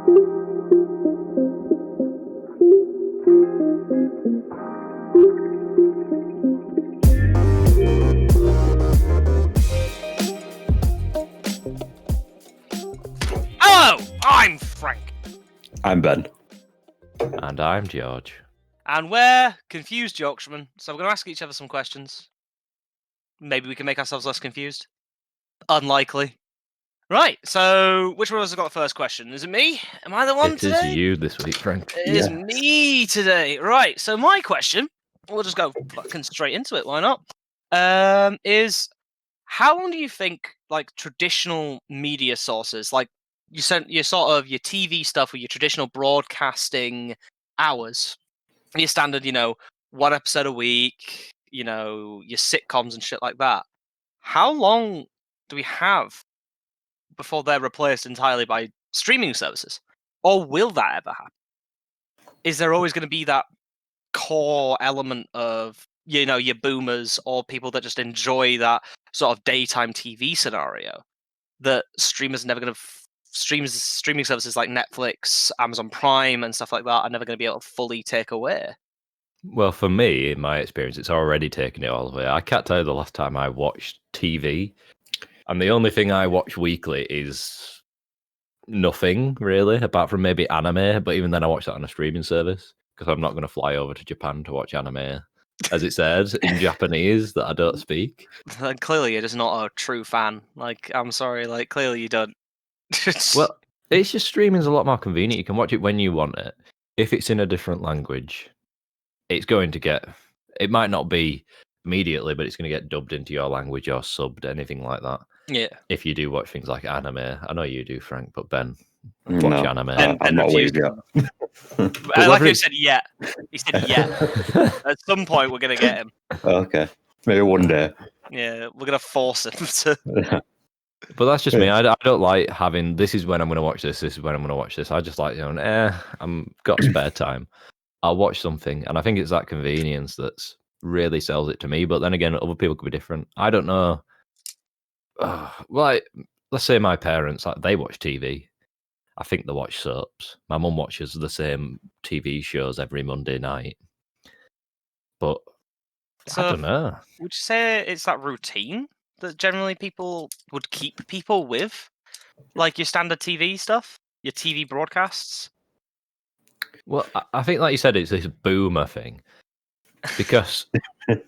Hello, I'm Frank. I'm Ben. And I'm George. And we're confused Yorkshiremen, so we're going to ask each other some questions. Maybe we can make ourselves less confused. Unlikely. Right, so which one of us has got the first question? Is it me? Am I the one today? It is you this week, Frank. It is me today. Right, so my question, we'll just go fucking straight into it, why not? Is how long do you think like traditional media sources, like your sort of your TV stuff with your traditional broadcasting hours, your standard, one episode a week, your sitcoms and shit like that. How long do we have before they're replaced entirely by streaming services? Or will that ever happen? Is there always going to be that core element of, your boomers or people that just enjoy that sort of daytime TV scenario that streamers are never going to streaming services like Netflix, Amazon Prime and stuff like that are never going to be able to fully take away? Well, for me, in my experience, it's already taken it all the way. I can't tell you the last time I watched TV. And the only thing I watch weekly is nothing, really, apart from maybe anime. But even then, I watch that on a streaming service because I'm not going to fly over to Japan to watch anime, as it said, in Japanese that I don't speak. Then clearly, you're just not a true fan. Like, I'm sorry, like, clearly you don't. Well, it's just streaming's a lot more convenient. You can watch it when you want it. If it's in a different language, it's going to get... It might not be immediately, but it's going to get dubbed into your language or subbed, anything like that. Yeah. If you do watch things like anime. I know you do, Frank, but Ben, watch anime. I'm not waved yet. Like I said, yeah. He said, yeah. At some point, we're going to get him. Okay. Maybe one day. Yeah, we're going to force him to... But that's just me. I don't like having, this is when I'm going to watch this is when I'm going to watch this. I just like, I'm got spare time. I'll watch something. And I think it's that convenience that's really sells it to me. But then again, other people could be different. I don't know. Like, let's say my parents, like, they watch TV. I think they watch soaps. My mum watches the same TV shows every Monday night. But so I don't know. Would you say it's that routine that generally people would keep people with? Like your standard TV stuff? Your TV broadcasts? Well, I think, like you said, it's this boomer thing. Because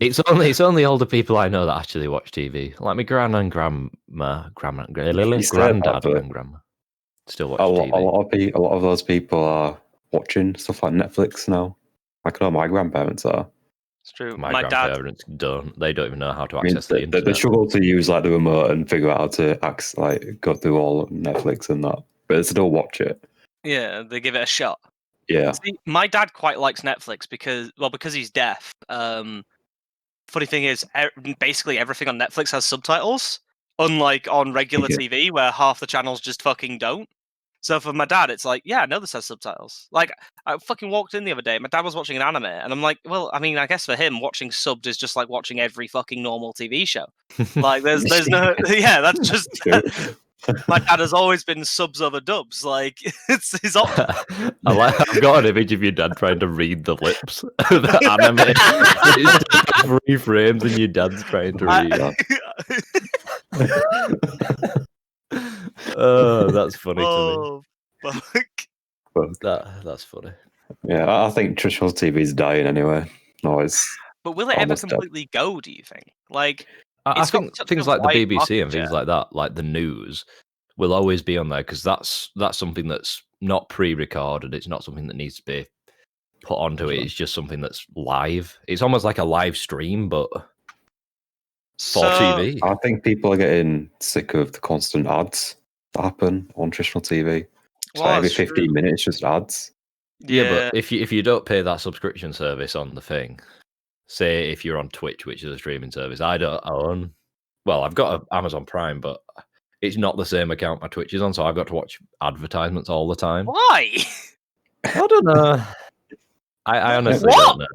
it's only older people I know that actually watch TV. Like my granddad and grandma still watch TV. A lot of those people are watching stuff like Netflix now. I know my grandparents are. It's true. My grandparents don't. They don't even know how to access the internet. They struggle to use like the remote and figure out how to go through all Netflix and that, but they still watch it. Yeah, they give it a shot. Yeah. See, my dad quite likes Netflix because he's deaf. Funny thing is, basically everything on Netflix has subtitles, unlike on regular TV where half the channels just fucking don't. So for my dad, it's like, yeah, I know this has subtitles. Like, I fucking walked in the other day, my dad was watching an anime, and I'm like, well, I mean, I guess for him, watching subbed is just like watching every fucking normal TV show. Like, there's no, yeah, that's just... My dad has always been subs over dubs. Like, it's his option. I've got an image of your dad trying to read the lips of the anime. It's 3 frames and your dad's trying to read that. Oh, that's funny to me. Fuck. That's funny. Yeah, I think traditional TV is dying anyway. No, it's. But will it ever completely go, do you think? Like, I think things like the BBC and things like that, like the news, will always be on there because that's something that's not pre-recorded. It's not something that needs to be put onto it. It's just something that's live. It's almost like a live stream, but for TV. I think people are getting sick of the constant ads that happen on traditional TV. So every 15 minutes, just ads. Yeah, but if you don't pay that subscription service on the thing, say if you're on Twitch, which is a streaming service, I don't own. Well, I've got an Amazon Prime, but it's not the same account my Twitch is on, so I've got to watch advertisements all the time. Why? I don't know. I honestly don't know.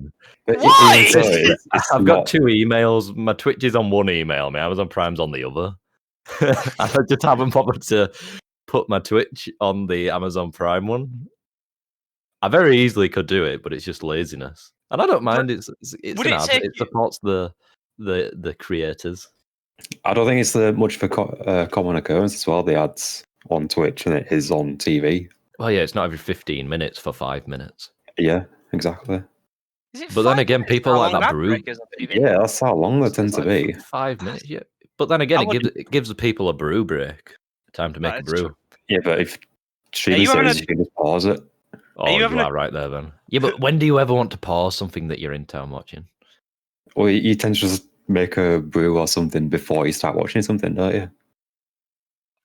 Why? I've got 2 emails. My Twitch is on one email, my Amazon Prime's on the other. I just haven't bothered to put my Twitch on the Amazon Prime one. I very easily could do it, but it's just laziness, and I don't mind. It's would an it ad. take It supports the creators. I don't think it's much of a common occurrence as well. The ads on Twitch and it is on TV. Well, yeah, it's not every 15 minutes for 5 minutes. Yeah, exactly. Is it But then 5 again, minutes people for a like long that ad brew. break is on TV? Yeah, that's how long they tend to be. 5 minutes, yeah. But then again, I it gives the people a brew break, time to make a That is brew. true. Yeah, but if streaming you having services, you can just pause it. Oh, you you having are right there, then. Yeah, but when do you ever want to pause something that you're in town watching? Or you tend to just make a brew or something before you start watching something, don't you?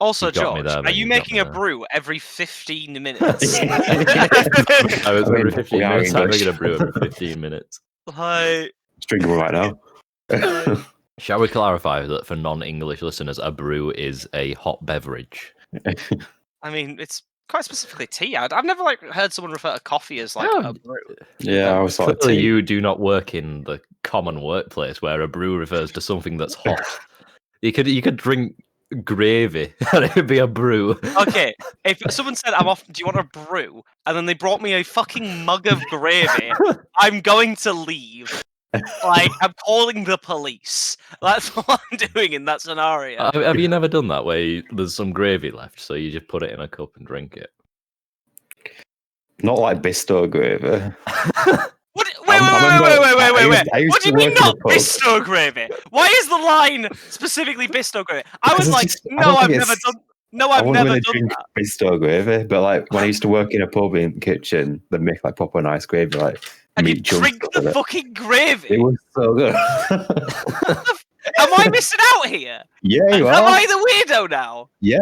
Also, You got me George, there, are man, you you got making me a there. brew every 15 minutes? I was every 15 we are minutes. I'm English. making a brew every 15 minutes. Like, Just drinking one right now. Shall we clarify that for non-English listeners, a brew is a hot beverage? I mean, it's quite specifically tea. I've never heard someone refer to coffee as like Oh, a brew. Yeah, I was like, clearly you do not work in the common workplace where a brew refers to something that's hot. You could drink gravy and it would be a brew. Okay, if someone said, "I'm off. Do you want a brew?" and then they brought me a fucking mug of gravy, I'm going to leave. Like, I'm calling the police. That's what I'm doing in that scenario. Have you never done that where there's some gravy left, so you just put it in a cup and drink it? Not like Bisto gravy. What? I remember- Wait. I used What do you to mean work in a not pub. Bisto gravy? Why is the line specifically Bisto gravy? I was Because it's like, just- I no, don't I've think never it's- done. No, I I've wouldn't never really done drink that. Bisto gravy, but like when I used to work in a pub in the kitchen, they make like proper nice gravy, like And you meat chunks drink out of the it. fucking It gravy. was so good. Am I missing out here? Yeah, you Am are. I the weirdo now? Yeah.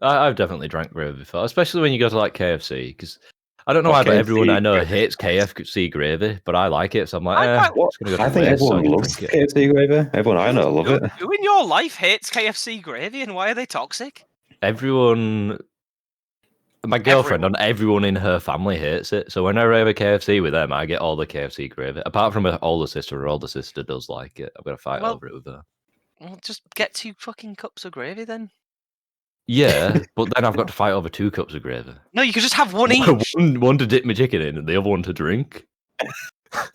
I've definitely drank gravy before, especially when you go to like KFC, because I don't know why, but everyone I know gravy. hates KFC gravy, but I like it, so I'm like, I quite- it's gonna go to I think waste, so everyone I'll loves drink it. KFC gravy. Everyone I know love it. Who in your life hates KFC gravy, and why are they toxic? Everyone, my girlfriend and everyone in her family hates it. So whenever I have a KFC with them, I get all the KFC gravy. Apart from her older sister, her older sister does like it. I've got to fight over it with her. Well, just get 2 fucking cups of gravy then. Yeah, but then I've got to fight over 2 cups of gravy. No, you could just have one each. one to dip my chicken in, and the other one to drink.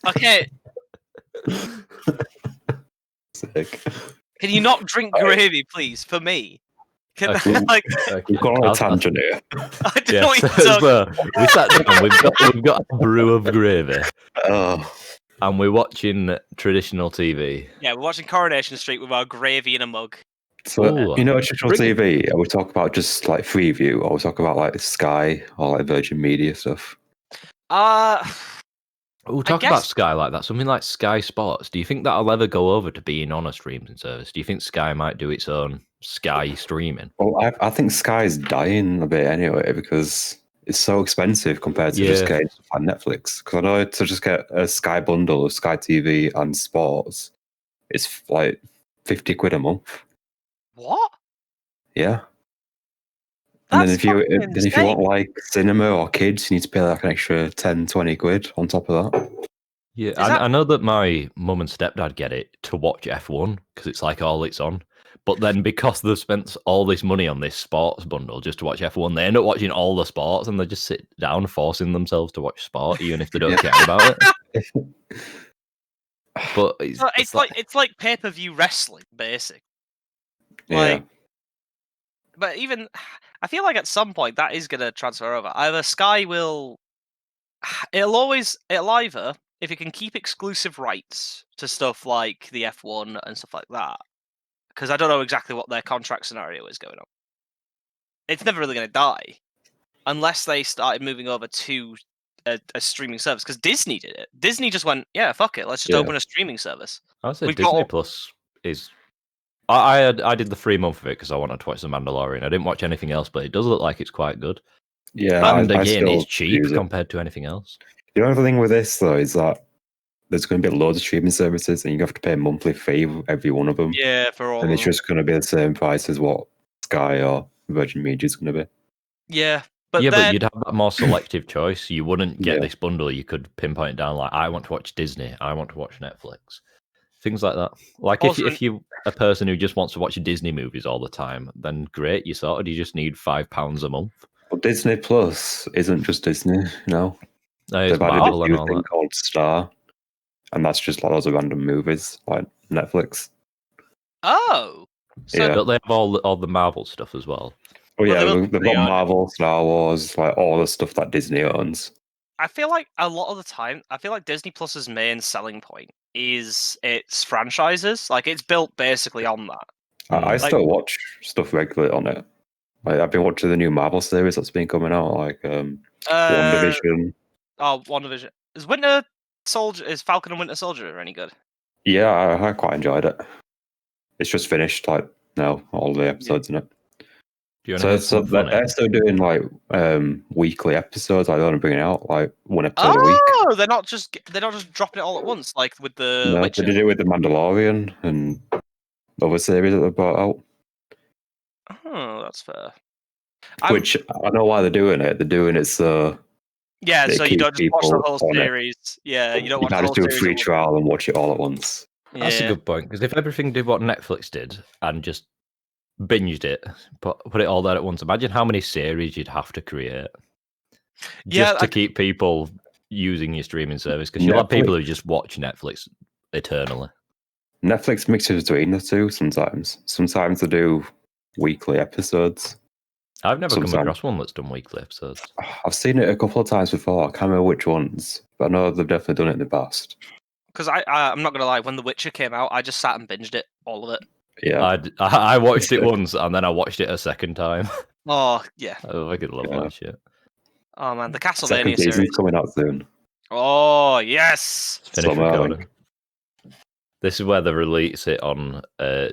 Okay, Sick. can you not drink gravy, please, for me? Can Okay. like We've gone on a tangent here. I don't know what you're Yes, talking. so we sat down. We've got a brew of gravy, Oh, and we're watching traditional TV. Yeah, we're watching Coronation Street with our gravy in a mug. so Ooh, traditional bring it. TV. Are we talk about just like Freeview, or we talk about like Sky or like Virgin Media stuff? We'll talk about guess- Sky like that. Something like Sky Sports. Do you think that'll ever go over to being on a streaming service? Do you think Sky might do its own Sky streaming? Well, I think Sky's dying a bit anyway because it's so expensive compared to just Yeah. getting stuff like Netflix. Because I know to just get a Sky bundle of Sky TV and sports, it's like 50 quid a month. What? Yeah. And then That's if you fucking want insane. like cinema or kids, you need to pay like an extra 10, 20 quid on top of that. Yeah, that- I know that my mum and stepdad get it to watch F1 because it's like all it's on. But then because they've spent all this money on this sports bundle just to watch F1, they end up watching all the sports and they just sit down forcing themselves to watch sport even if they don't care about it. But So it's like pay-per-view wrestling, basically. Yeah. Like, but even I feel like at some point that is going to transfer over. Either Sky will, it'll either, if it can keep exclusive rights to stuff like the F1 and stuff like that, because I don't know exactly what their contract scenario is going on. It's never really going to die unless they started moving over to a streaming service. Because Disney did it. Disney just went, yeah, fuck it, let's just Yeah. open a streaming service. I would say We've got Disney all- Plus is. I did the 3 month of it because I wanted to watch The Mandalorian. I didn't watch anything else, but it does look like it's quite good. Yeah. And I again, still it's cheap use it. compared to anything else. The only thing with this though is that there's going to be loads of streaming services, and you have to pay a monthly fee for every one of them. Yeah, for all. And of it's them. just going to be the same price as what Sky or Virgin Media is going to be. Yeah, but yeah, then, but you'd have that more selective choice. You wouldn't get Yeah. this bundle. You could pinpoint it down like, I want to watch Disney. I want to watch Netflix. things like that. Like Also- if you're a person who just wants to watch Disney movies all the time, then great, you sorted. You just need £5 a month. Well, Disney Plus isn't just Disney, you know. It's They've added Marvel this and new all thing that. called Star, and that's just like lots of random movies, like Netflix. Oh, so Yeah. Don't they have all the Marvel stuff as well? Oh Well, yeah, they will- they've they got own it. Marvel, Star Wars, like all the stuff that Disney owns. I feel like a lot of the time, I feel like Disney Plus's main selling point is its franchises. Like it's built basically on that. I Like- still watch stuff regularly on it. Like I've been watching the new Marvel series that's been coming out, like WandaVision. Oh, WandaVision. Is Falcon and Winter Soldier any good? Yeah, I quite enjoyed it. It's just finished, like now, all the episodes in it. Do you want to hear something funny? They're still doing like weekly episodes. Like they're only bringing out like one episode a week. Oh, they're not just dropping it all at once, like with the No, Witcher. they did it with the Mandalorian and other series that they brought out. Oh, that's fair. Which I know why they're doing it. They're doing it so Yeah, it so you keeps don't just watch the people whole on it. series. Yeah, you don't you watch the can't whole just do a series. free at once. trial and watch it all at once. That's a Yeah. good point, because if everything did what Netflix did and just binged it, put it all there at once, imagine how many series you'd have to create just to keep people using your streaming service, because you'll have people who just watch Netflix eternally. Netflix mixes between the two sometimes. Sometimes they do weekly episodes. I've never come Sometimes. across one that's done weekly episodes. I've seen it a couple of times before. I can't remember which ones, but I know they've definitely done it in the past. Because I'm not gonna lie, when The Witcher came out, I just sat and binged it, all of it. Yeah, I watched it once and then I watched it a second time. Oh yeah. I fucking love that shit. Oh man, the second Castlevania season's series. coming out soon. Oh yes. Finish Summer, I recording. think. This is where they release it on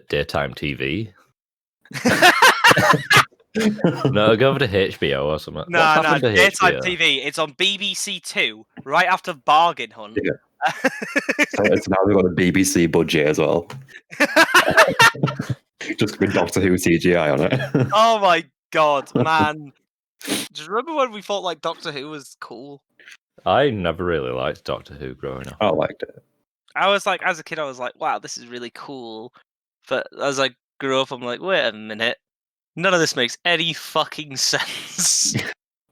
daytime TV. No, go over to HBO or something. No, What's happened to daytime HBO? TV. It's on BBC Two, right after Bargain Hunt. Yeah. So it's now they've got a BBC budget as well. Just with Doctor Who CGI on it. Oh my god, man! Do you remember when we thought like Doctor Who was cool? I never really liked Doctor Who growing up. I liked it. I was like, as a kid, I was like, wow, this is really cool. But as I grew up, I'm like, wait a minute, none of this makes any fucking sense.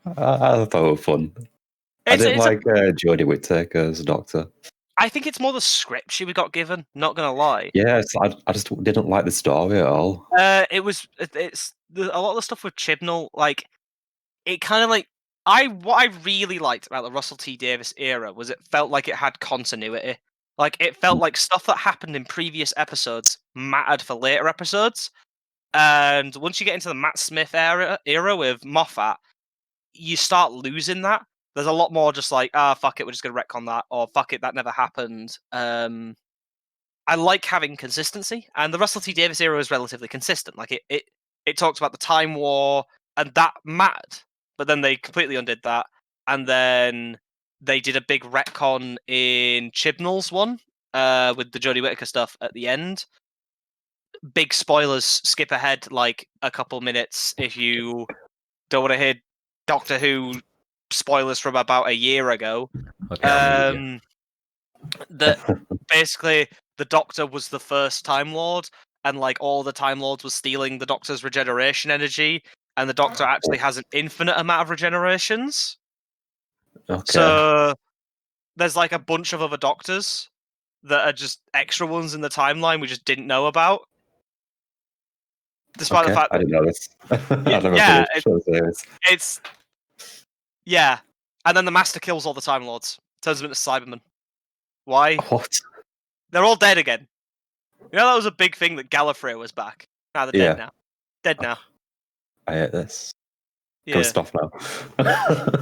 I thought it was fun. I didn't like Jodie Whittaker as a Doctor. I think it's more the script she got given. Not gonna lie. Yes, I just didn't like the story at all. A lot of the stuff with Chibnall, like it kind of like what I really liked about the Russell T Davies era was it felt like it had continuity. Like it felt like stuff that happened in previous episodes mattered for later episodes. And once you get into the Matt Smith era with Moffat, you start losing that. There's a lot more just like, fuck it, we're just gonna retcon that, or fuck it, that never happened. I like having consistency, and the Russell T Davies era is relatively consistent. Like it talks about the Time War, and that mattered. But then they completely undid that, and then they did a big retcon in Chibnall's one, with the Jodie Whittaker stuff at the end. Big spoilers, skip ahead like a couple minutes if you don't want to hear Doctor Who spoilers from about a year ago. Okay, That basically the Doctor was the first Time Lord, and like all the Time Lords were stealing the Doctor's regeneration energy, and the Doctor actually has an infinite amount of regenerations. Okay. So there's like a bunch of other Doctors that are just extra ones in the timeline we just didn't know about. Despite the fact I that didn't know this. I never yeah, finished the series. it's yeah, and then the Master kills all the Time Lords, turns them into Cybermen. Why? What? They're all dead again. You know that was a big thing that Gallifrey was back. Nah, they're dead now. Dead now. I hate this. Yeah. Good stuff now.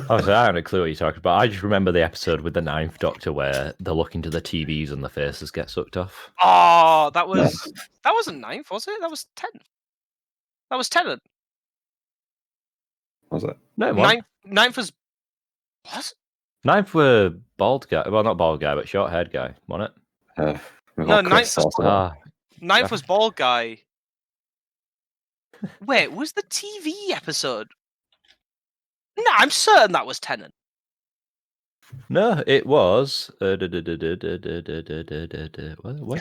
Obviously, I don't have a clue what you're talking about. I just remember the episode with the Ninth Doctor where they look into the TVs and the faces get sucked off. Oh, that wasn't 9th, was it? That was 10th. That was 10th. Was it? No, it wasn't. 9th was what? Ninth were bald guy. Well, not bald guy, but short haired guy, wasn't it? No, Ninth was Ah, 9th was bald guy. Wait, was the TV episode? No, I'm certain that was Tennant. No, it was. What's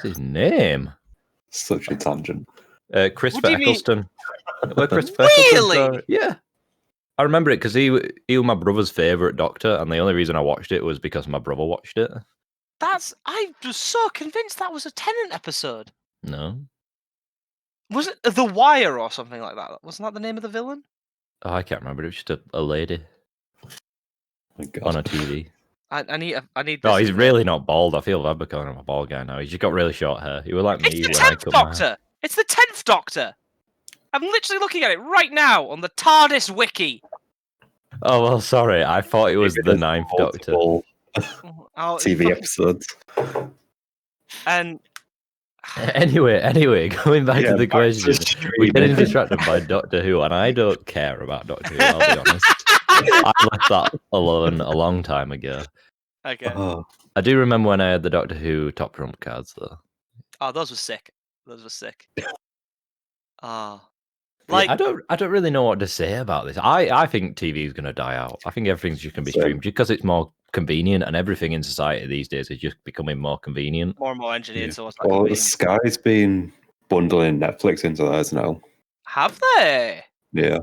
his name? Such a tangent. What do Christopher you mean? Eccleston. Where Christopher Eccleston's Really? Yeah. I remember it because he was my brother's favourite Doctor, and the only reason I watched it was because my brother watched it. I was so convinced that was a Tennant episode. No. Was it The Wire or something like that? Wasn't that the name of the villain? Oh, I can't remember. It was just a lady My God. on a TV. I need this. Oh, he's really not bald. I feel bad becoming him a bald guy now. He's just got really short hair. He was like me It's the when I 10th cut my hair. Doctor! It's the 10th Doctor! I'm literally looking at it right now on the TARDIS wiki. Oh, well, sorry. I thought it was the 9th Doctor. Oh, TV episodes. And Anyway, going back to the back to question, streaming. we're getting distracted by Doctor Who, and I don't care about Doctor Who, I'll be honest. I left that alone a long time ago. okay. Oh, I do remember when I had the Doctor Who top trump cards, though. Oh, those were sick. Those were sick. Ah. Like, I don't really know what to say about this. I think TV is going to die out. I think everything's just going to be streamed because it's more convenient, and everything in society these days is just becoming more convenient. More and more engineered, so it's well, Sky's been bundling Netflix into theirs now. Have they? Yeah.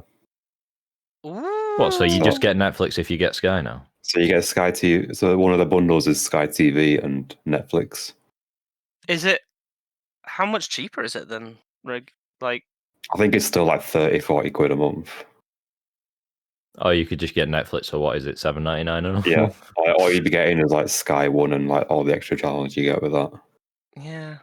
Ooh. What? So you just get Netflix if you get Sky now? So you get Sky TV. So one of the bundles is Sky TV and Netflix. Is it? How much cheaper is it than like? I think it's still like 30, 40 quid a month. Oh, you could just get Netflix for what is it, $7.99 a month? Yeah. All you'd be getting is like Sky One and like all the extra channels you get with that. Yeah.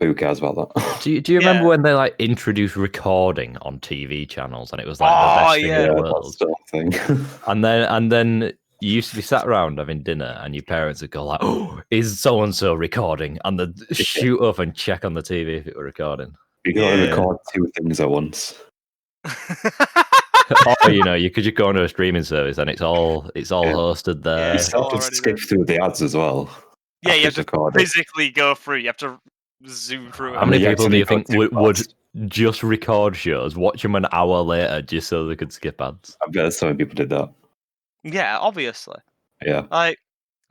Who cares about that? Do you remember when they like introduced recording on TV channels and it was like the best thing in the world? Thing. and then you used to be sat around having dinner and your parents would go like, "Oh, is so and so recording?" and they'd shoot up and check on the TV if it were recording. You can only record two things at once. Or you could just go onto a streaming service and it's all hosted there. You still have to skip through the ads as well. Yeah, you have to physically go through. You have to zoom through. How many people do you think would just record shows, watch them an hour later just so they could skip ads? I bet so many people did that. Yeah, obviously. Yeah. Like,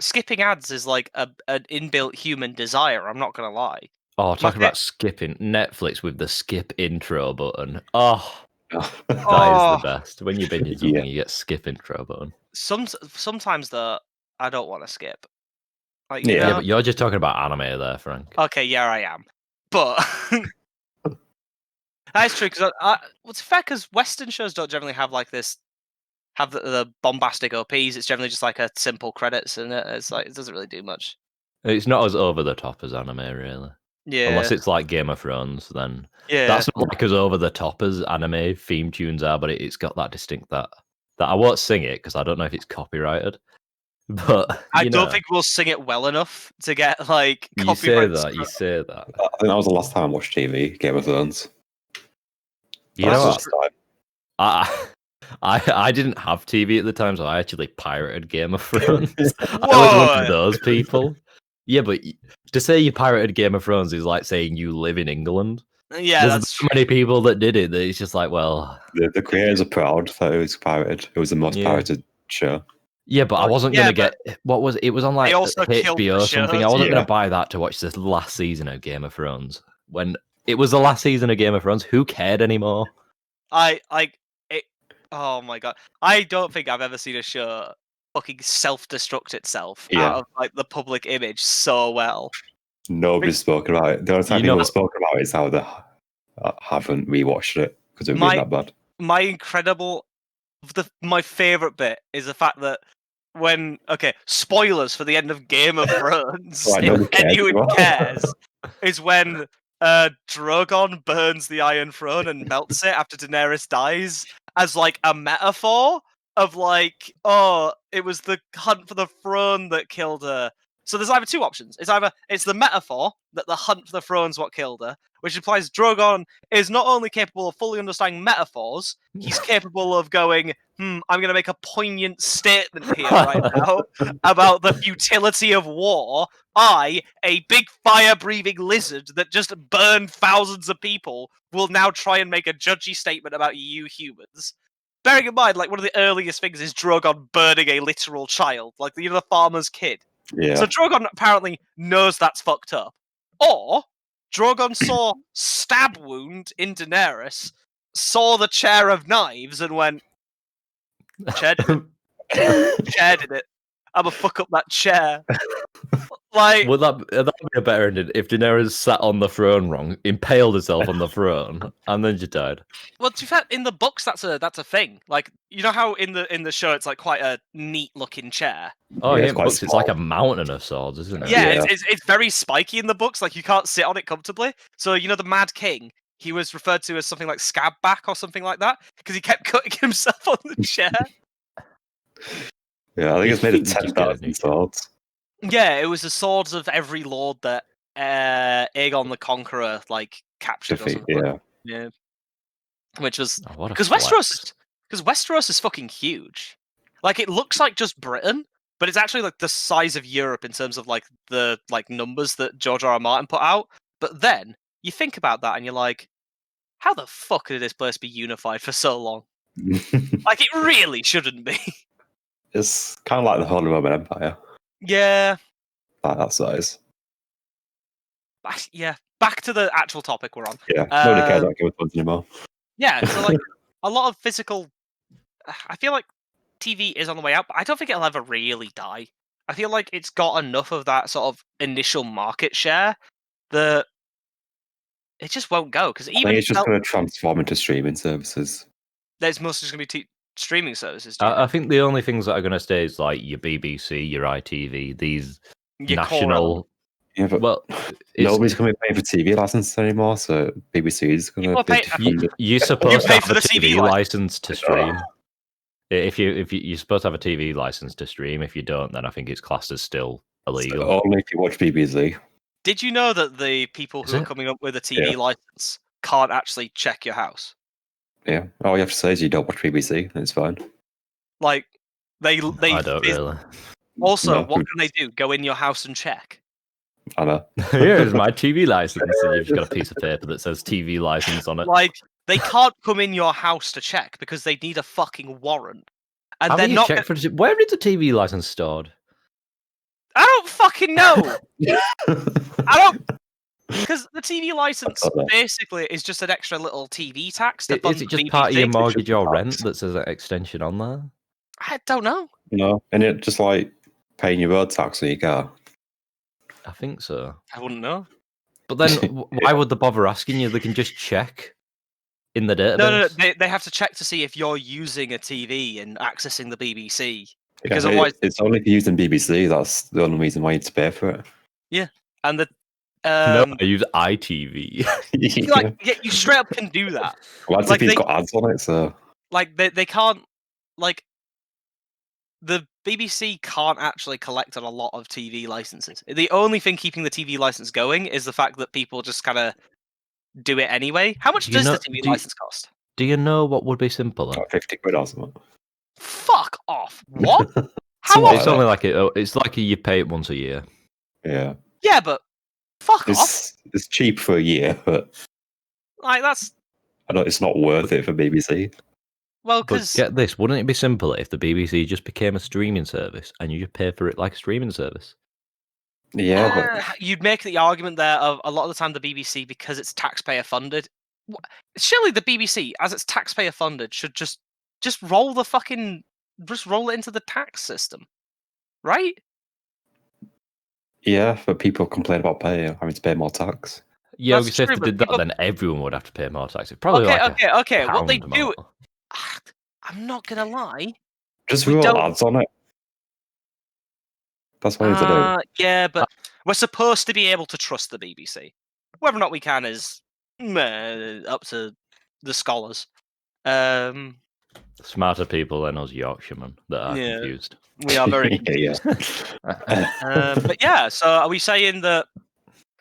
skipping ads is like an inbuilt human desire, I'm not going to lie. Oh, talking about skipping, Netflix with the skip intro button. Oh, that is the best. When you're binging something, you get skip intro button. Sometimes, though, I don't want to skip. Like, yeah, but you're just talking about anime there, Frank. Okay, yeah, I am. But that's true, because it's fair, because Western shows don't generally have like this, have the bombastic OPs. It's generally just like a simple credits, and it's like it doesn't really do much. It's not as over the top as anime, really. Yeah. Unless it's like Game of Thrones, then yeah, that's not like as over the top as anime theme tunes are, but it's got that distinct that I won't sing it because I don't know if it's copyrighted. But I don't think we'll sing it well enough to get like copyright. You say that. I think that was the last time I watched TV, Game of Thrones. You know what? I didn't have TV at the time, so I actually pirated Game of Thrones. I was one of those people. Yeah, but to say you pirated Game of Thrones is like saying you live in England. Yeah, there's so many people that did it that it's just like, well, the creators are proud that it was pirated. It was the most pirated show. Yeah, but I wasn't gonna get what was it was on like HBO or something. I wasn't gonna buy that to watch this last season of Game of Thrones. When it was the last season of Game of Thrones, who cared anymore? Oh my god. I don't think I've ever seen a show fucking self-destruct itself out of like the public image so well. Nobody's spoken about it. The only time people have spoken about it is how they haven't rewatched it because it was that bad. My favourite bit is the fact that spoilers for the end of Game of Thrones, if anyone cares, is when Drogon burns the Iron Throne and melts it after Daenerys dies as like a metaphor of like, oh, it was the hunt for the throne that killed her. So there's either two options. It's the metaphor that the hunt for the throne's what killed her, which implies Drogon is not only capable of fully understanding metaphors, he's capable of going, I'm going to make a poignant statement here right now about the futility of war. I, a big fire-breathing lizard that just burned thousands of people, will now try and make a judgy statement about you humans. bearing in mind, like one of the earliest things is Drogon burning a literal child, like the farmer's kid. Yeah. So Drogon apparently knows that's fucked up, or Drogon saw stab wound in Daenerys, saw the chair of knives, and went, "Chair did it. Chair did it. I'ma fuck up that chair." Like, Would that be a better ending if Daenerys sat on the throne wrong, impaled herself on the throne, and then she died? well, to be fair, in the books, that's a thing. Like, you know how in the show it's like quite a neat looking chair. Oh, Yeah, yeah, it's in quite books it's like a small. mountain of swords, isn't it? Yeah, Yeah. it's very spiky in the books. Like, you can't sit on it comfortably. So the Mad King, he was referred to as something like scab back or something like that because he kept cutting himself on the chair. Yeah, I think You it's made of think you just get a new 10,000 swords. Yeah, it was the swords of every lord that Aegon the Conqueror like captured or Defeat, something. yeah. Yeah, which was Oh, what a because flex. Westeros is fucking huge. Like, it looks like just Britain, but it's actually like the size of Europe in terms of like the numbers that George R. R. Martin put out. But then you think about that and you're like, how the fuck did this place be unified for so long? Like, it really shouldn't be. It's kind of like the Holy Roman Empire, Yeah, like that size. yeah. Back to the actual topic we're on. Yeah, nobody cares about Game of Thrones anymore. Yeah, so like a lot of physical. I feel like TV is on the way out, but I don't think it'll ever really die. I feel like it's got enough of that sort of initial market share that it just won't go. Because I think even it's just going to transform into streaming services. there's mostly just going to be streaming services. Do you I think? think the only things that are going to stay is like your BBC, your ITV, these Your core national. element. Yeah, but Well, nobody's going to be paying for TV licenses anymore, so BBC is going People to are be paying- defunded. you're supposed to pay have for a the TV TV license to stream. If you're supposed to have a TV license to stream, if you don't, then I think it's classed as still illegal. So only if you watch BBC. Did you know that the people Is who are it? coming up with a TV Yeah. license can't actually check your house? Yeah, all you have to say is you don't watch BBC, and it's fine. Like they I don't really. Also, No, what who can they do? Go in your house and check. I know. Here's my TV license, and you've just got a piece of paper that says TV license on it. Like, they can't come in your house to check because they need a fucking warrant. And How they're do you not. check for? Where is the TV license stored? I don't fucking know. I don't. Because the TV license don't know. basically is just an extra little TV tax to fund Is it just the part of your BBC. mortgage or tax. rent that says an extension on there? I don't know. No, and it just like paying your road tax on your car. I think so. I wouldn't know. But then, why would they bother asking you? They can just check in the database. No. They have to check to see if you're using a TV and accessing the BBC. Because Yeah, otherwise, it's only if you're using BBC. That's the only reason why you need to pay for it. and the No, I use ITV. you straight up can do that. Well, like ITV's they- got ads on it, so Like they can't, like, the BBC can't actually collect on a lot of TV licenses. The only thing keeping the TV license going is the fact that people just kind of do it anyway. How much You does know- the TV do you- license cost? Do you know what would be simpler? like 50 quid or something. Fuck off! What? How Something It's often? only like it's like you pay it once a year. Yeah, Yeah, but fuck off! it's cheap for a year, but Like, that's I know it's not worth it for BBC. well, But because get this, wouldn't it be simpler if the BBC just became a streaming service and you just pay for it like a streaming service? Yeah, but you'd make the argument there of a lot of the time the BBC, because it's taxpayer funded. Surely the BBC, as it's taxpayer funded, should just roll the fucking roll it into the tax system, right? yeah, but people complain about having to pay more tax. Yeah, That's because if true, they but did that, people- then everyone would have to pay more tax. It's probably Okay. What they pound do, amount. I'm not gonna lie. Just We roll don't- ads on it. That's what you need to do. Yeah, but we're supposed to be able to trust the BBC. Whether or not we can is up to the scholars. Smarter people than us Yorkshiremen that are Yeah. confused. We are very Yeah. but yeah, so are we saying that?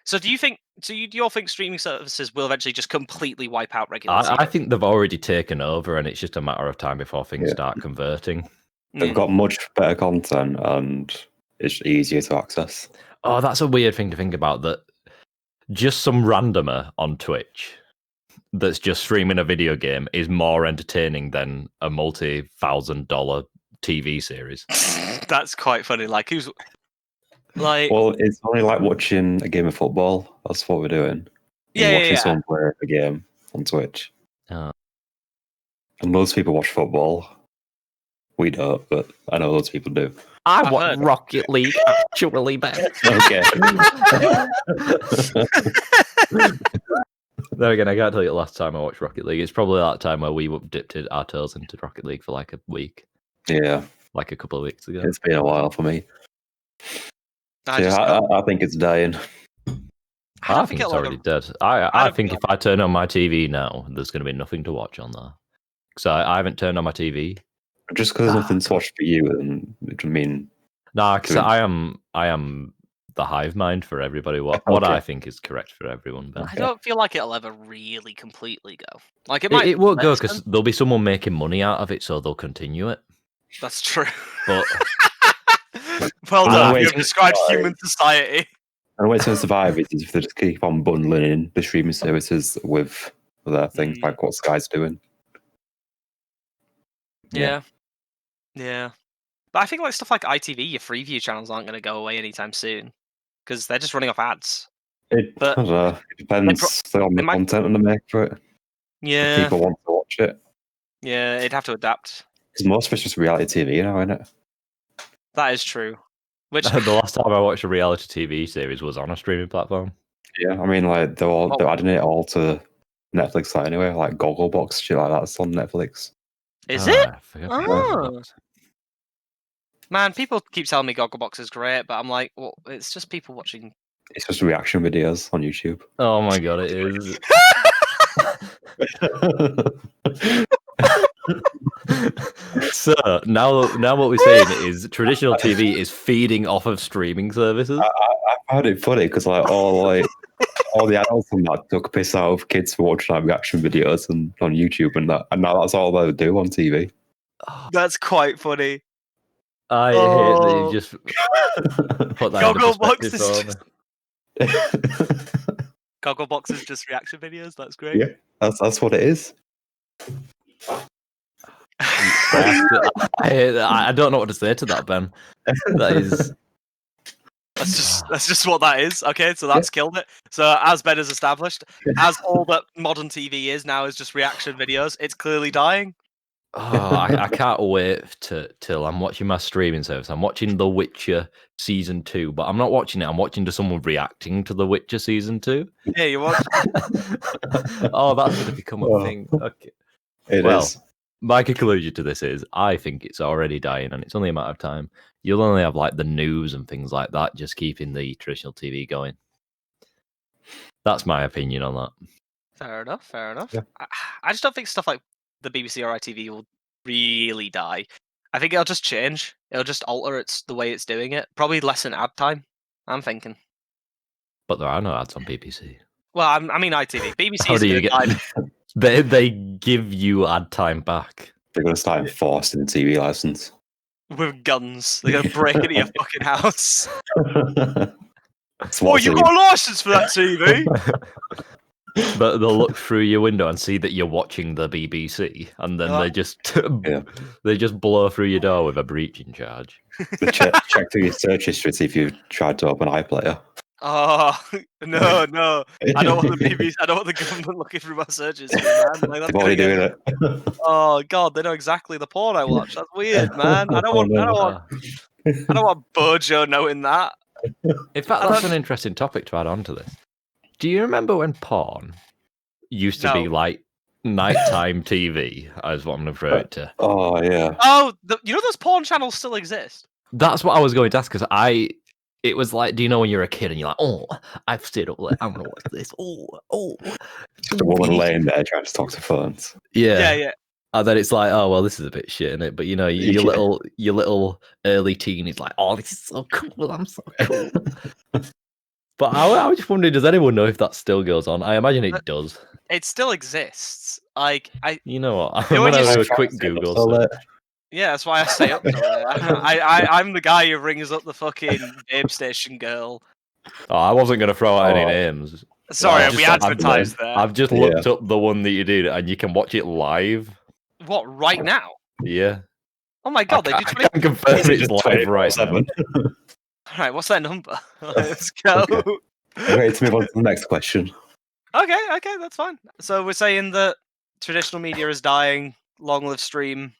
So do you think? So do you all think streaming services will eventually just completely wipe out regular I TV? think they've already taken over, and it's just a matter of time before things Yeah. start converting. They've got much better content and it's easier to access. Oh, that's a weird thing to think about. That just some randomer on Twitch that's just streaming a video game is more entertaining than a multi-$1,000 TV series. That's quite funny. Like, who's like? Well, it's only like watching a game of football. That's what we're doing. We're watching someone play a game on Twitch. Oh. And loads of people watch football. We don't, but I know loads of people do. I watch Rocket League, actually, man. Okay. There again, I can't tell you the last time I watched Rocket League. It's probably that time where we dipped our toes into Rocket League for like a week. Yeah. Like a couple of weeks ago. It's been a while for me. I think it's dying. I think it's already dead. I think if I turn on my TV now, there's going to be nothing to watch on there. So I haven't turned on my TV. Just because there's nothing to watch for you, and it would mean... Nah, because I am the hive mind for everybody. What I think is correct for everyone. I don't feel like it'll ever really completely go. Like it won't go because there'll be someone making money out of it, so they'll continue it. That's true. But well done. You've described human society. And the way to survive is if they just keep on bundling in the streaming services with other things like what Sky's doing. Yeah. But I think like stuff like ITV, your Freeview channels aren't going to go away anytime soon because they're just running off ads. I don't know. It depends on the content and the make for it. Yeah. If people want to watch it. Yeah, it'd have to adapt. Because most of it's just reality TV now, isn't it? That is true. Which the last time I watched a reality TV series was on a streaming platform. Yeah, I mean, like they're adding it all to Netflix site anyway, like Gogglebox, shit like that's on Netflix. Is it? Oh. Man, people keep telling me Gogglebox is great, but I'm like, well, it's just people watching. It's just reaction videos on YouTube. Oh my god, it is. So now what we're saying is traditional TV is feeding off of streaming services. I found it funny because all the adults on that took piss out of kids for watching like reaction videos and on YouTube and now that's all they do on TV. That's quite funny. I hate that you just put that Gogglebox into perspective. Gogglebox is just reaction videos. That's great. Yeah, that's what it is. I don't know what to say to that, Ben. That is. That's just what that is. Okay, so that's killed it. So as Ben has established, as all that modern TV is now is just reaction videos, it's clearly dying. Oh, I can't wait till I'm watching my streaming service. I'm watching The Witcher Season 2, but I'm not watching it. I'm watching to someone reacting to The Witcher Season 2. Yeah, you watch. Oh, that's going to become a thing. Okay. It is. My conclusion to this is I think it's already dying and it's only a matter of time. You'll only have like the news and things like that just keeping the traditional TV going. That's my opinion on that. Fair enough. Yeah. I just don't think stuff like the BBC or ITV will really die. I think it'll just change. It'll just alter the way it's doing it. Probably less in ad time, I'm thinking. But there are no ads on BBC. Well, I mean ITV. BBC How is do you get... They give you ad time back. They're going to start enforcing the TV license. With guns. They're going to break into your fucking house. Oh, you got a license for that TV? But they'll look through your window and see that you're watching the BBC, and then they just blow through your door with a breaching charge. They check through your search history to see if you've tried to open iPlayer. Oh no! I don't want the BBC. I don't want the government looking through my searches. Man. Like, They've already doing it. Oh god, they know exactly the porn I watch. That's weird, man. I don't want Bojo knowing that. In fact, that's an interesting topic to add on to this. Do you remember when porn used to be like nighttime TV? Is what I'm going to throw it to. Oh yeah. Oh, you know those porn channels still exist. That's what I was going to ask because it was like, do you know when you're a kid and you're like, oh, I've stayed up late, I'm gonna watch this. Oh. Just a woman laying there trying to talk to phones. Yeah. And then it's like, oh well, this is a bit shit, isn't it? But you know, your little early teen is like, oh, this is so cool. I'm so cool. But I was just wondering, does anyone know if that still goes on? I imagine it does. It still exists. You know what? I'm gonna do a quick Google. Yeah, that's why I stay up. I'm the guy who rings up the fucking babe station girl. Oh, I wasn't gonna throw out any names. Sorry, I've we just- advertised there. I've just looked up the one that you did, and you can watch it live. What, right now? Yeah. Oh my god, they do 20. I can confirm Is it it's just live right now. 24/7? Alright, what's that number? Let's go. Okay. Okay, let's move on to the next question. Okay, that's fine. So we're saying that traditional media is dying, long live stream.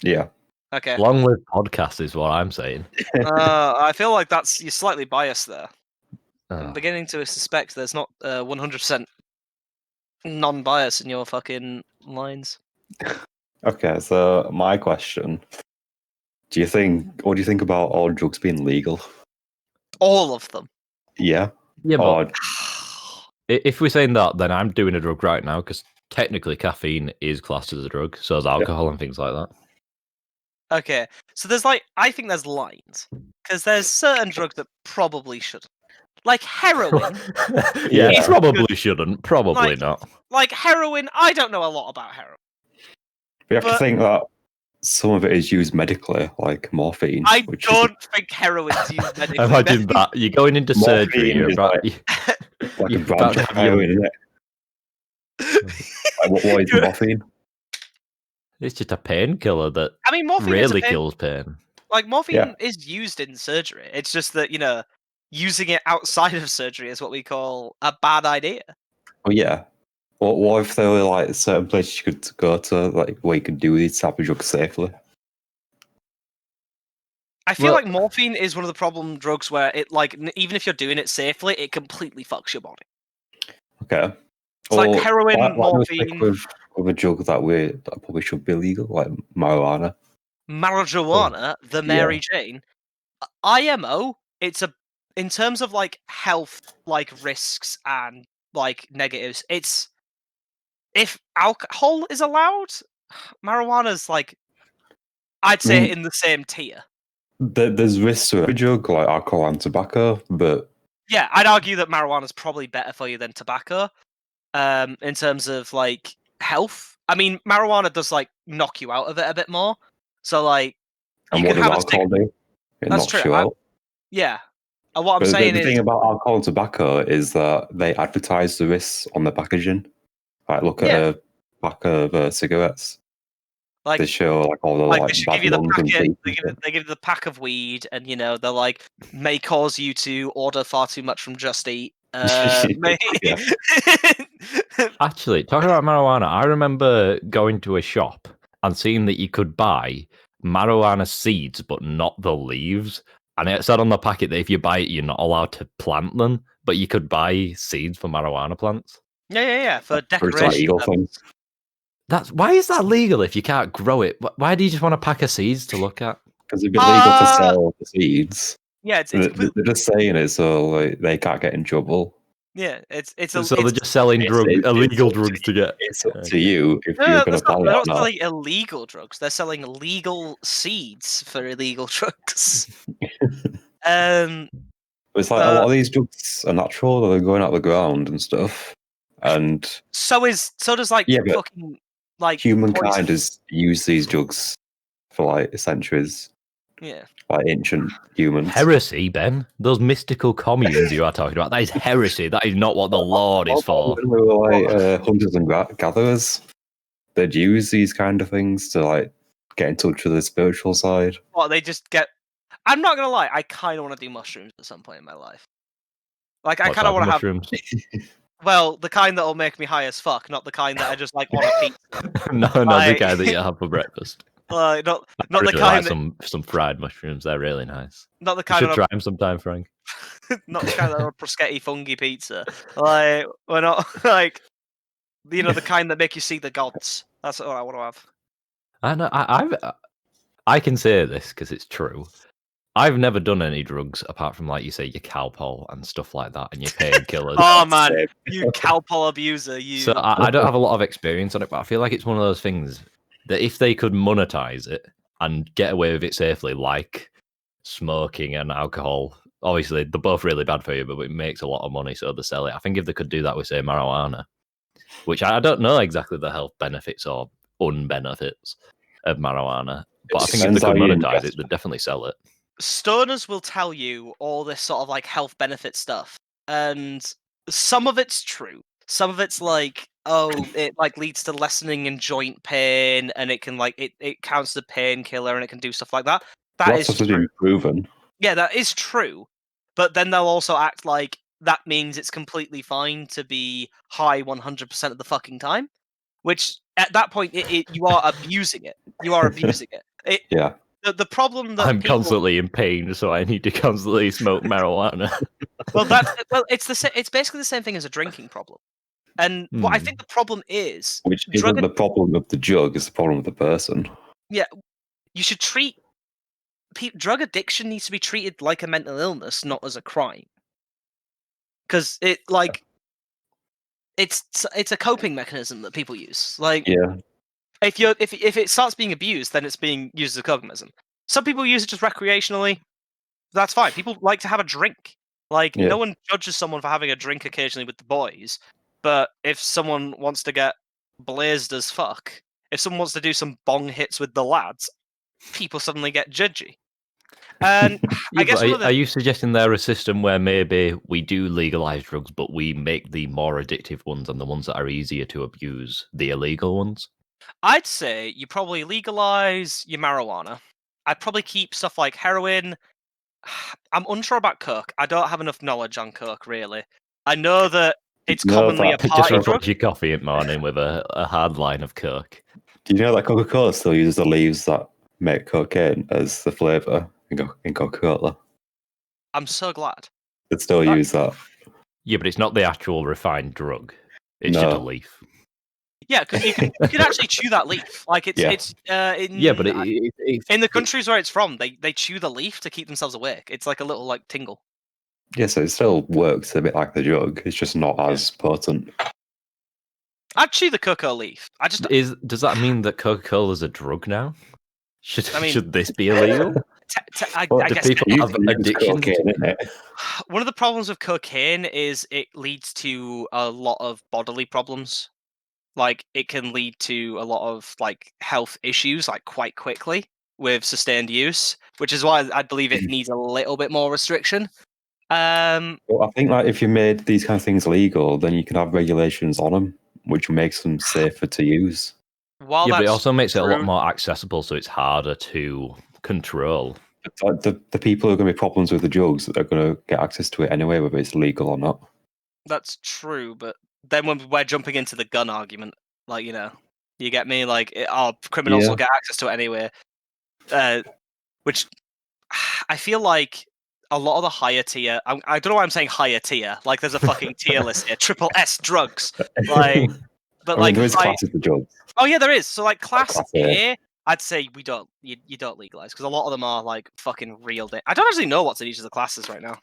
Yeah. Okay. Long live podcast is what I'm saying. I feel like you're slightly biased there. I'm Oh. beginning to suspect there's not 100% non-bias in your fucking lines. Okay, so my question: what do you think about all drugs being legal? All of them. Yeah. Yeah, but Or if we're saying that, then I'm doing a drug right now because technically caffeine is classed as a drug, so is alcohol and things like that. Okay, so I think there's lines because there's certain drugs that probably shouldn't, like heroin. Yeah, Yeah. probably shouldn't. Probably Like- not. Like heroin, I don't know a lot about heroin. we have to but- think that some of it is used medically, like morphine. I which don't think heroin's used medically. Imagine that you're going into Morphine surgery. You're is about, is like a you're about branch to of have your- heroin, isn't it? Like, what is morphine? It's just a painkiller that I mean, morphine really is a pain. kills pain. Like morphine Yeah. is used in surgery. It's just that using it outside of surgery is what we call a bad idea. Oh yeah. What if there were like certain places you could go to, like where you could do these type of drugs safely? I feel Well- like morphine is one of the problem drugs where it even if you're doing it safely, it completely fucks your body. Okay. It's like heroin, why don't we stick morphine, with a drug that probably should be legal, like marijuana. marijuana, the Mary Jane, IMO. In terms of like health, like risks and like negatives. It's if alcohol is allowed, marijuana's like I'd say mean- in the same tier. There's risks to every drug, like alcohol and tobacco, but Yeah, I'd argue that marijuana's probably better for you than tobacco. In terms of like health. I mean, marijuana does like knock you out of it a bit more. So like and you what can does have a alcohol do? It That's knocks true. you out. yeah. And what I'm But saying the is thing about alcohol and tobacco is that they advertise the risks on the packaging. Like, look at Yeah. a pack of cigarettes. like They show like all the like they like should bad give you the lungs and packet. teeth. They and give, shit. they give you the pack of weed, and they're like may cause you to order far too much from Just Eat. May... Yeah. Actually, talking about marijuana, I remember going to a shop and seeing that you could buy marijuana seeds, but not the leaves. And it said on the packet that if you buy it, you're not allowed to plant them, but you could buy seeds for marijuana plants. yeah. For Or it's like decoration. eagle purposes. things. Why is that legal if you can't grow it? Why do you just want a pack of seeds to look at? Because it'd be legal to Uh, sell the seeds. Yeah, it's They're completely, just saying it so like, they can't get in trouble. it's So they're it's, just selling it's illegal up to drugs to get. It's up to Okay. you if No, you're going to that's not, plan they're it or not not. selling illegal drugs. They're selling legal seeds for illegal drugs. It's like a lot of these drugs are natural; they're going out of the ground and stuff. And So does like Yeah, but fucking like humankind poison. has used these drugs for like centuries, Yeah. like ancient humans. Heresy, Ben. Those mystical communes you are talking about. That is heresy. That is not what the Lord is for. When we were like hunters and gatherers, they'd use these kind of things to like get in touch with the spiritual side. Well, they just get. I'm not gonna lie. I kind of want to do mushrooms at some point in my life. Like I What kind of type want to have. mushrooms? Well, the kind that'll make me high as fuck, not the kind that I just like on a pizza. No, not the Like- kind that you have for breakfast. Not I the really kind like that, some fried mushrooms. They're really nice. not the You kind should of try them sometime, Frank. not the kind that are bruschetta fungi pizza. Like we're not like the kind that make you see the gods. That's what I want to have. I know. I can say this because it's true. I've never done any drugs apart from, like you say, your Calpol and stuff like that, and your painkillers. Oh man, Same. you Calpol abuser, you. So I don't have a lot of experience on it, but I feel like it's one of those things that if they could monetize it and get away with it safely, like smoking and alcohol, obviously they're both really bad for you, but it makes a lot of money, so they sell it. I think if they could do that with, say, marijuana, which I don't know exactly the health benefits or unbenefits of marijuana, but I think if Depends they could how you monetize ingest it, they'd definitely sell it. Stoners will tell you all this sort of like health benefit stuff, and some of it's true. Some of it's like, oh, it like leads to lessening in joint pain, and it can like it counts as a painkiller, and it can do stuff like that. That Lots is of been proven. yeah, that is true. But then they'll also act like that means it's completely fine to be high 100% of the fucking time, which at that point you are abusing it. You are abusing it. Yeah. The problem that I'm people constantly in pain, so I need to constantly smoke marijuana. it's basically the same thing as a drinking problem. And what I think the problem is, Which drug isn't the problem of the drug, it's the problem of the person. yeah, you should treat drug addiction needs to be treated like a mental illness, not as a crime. Because it like it's a coping mechanism that people use. Like Yeah. if it starts being abused, then it's being used as a coping mechanism. Some people use it just recreationally. That's fine. People like to have a drink. Like Yeah. no one judges someone for having a drink occasionally with the boys. But if someone wants to get blazed as fuck, if someone wants to do some bong hits with the lads, people suddenly get judgy. And I guess one of the Are you suggesting there a system where maybe we do legalize drugs, but we make the more addictive ones and the ones that are easier to abuse the illegal ones? I'd say you probably legalize your marijuana. I'd probably keep stuff like heroin. I'm unsure about coke. I don't have enough knowledge on coke, really. I know that it's No, commonly a that- Just party drug. replace your coffee in the morning with a hard line of Coke. Do you know that Coca-Cola still uses the leaves that make cocaine as the flavour in Coca-Cola? I'm so glad. They still That- use that. Yeah, but it's not the actual refined drug. It's just a No. leaf. Yeah, because you can actually chew that leaf. Like Yeah. Yeah, but it's in the countries where it's from, they chew the leaf to keep themselves awake. It's like a little like tingle. Yeah, so it still works a bit like the drug. It's just not as potent. I'd chew the cocoa leaf. I just does that mean that Coca-Cola is a drug now? I mean- Should this be illegal? I Do guess people You have can use addictions? cocaine in it. one of the problems with cocaine is it leads to a lot of bodily problems. Like it can lead to a lot of like health issues like quite quickly with sustained use, which is why I believe it needs a little bit more restriction. Well, I think like if you made these kind of things legal, then you can have regulations on them, which makes them safer to use. While Yeah, but it that's also makes it a lot true- more accessible, so it's harder to control. It's like the people who are going to be problems with the drugs are going to get access to it anyway, whether it's legal or not. That's true, but then when we're jumping into the gun argument, like you get me, like criminals Yeah. will get access to it anyway, which I feel like a lot of the higher tier. I don't know why I'm saying higher tier. Like there's a fucking tier list here. Triple S drugs, like, but I mean, like there is high- classes for drugs. oh yeah, there is. So like class Class A. A, I'd say you don't legalize because a lot of them are like fucking real. I don't actually know what's in each of the classes right now.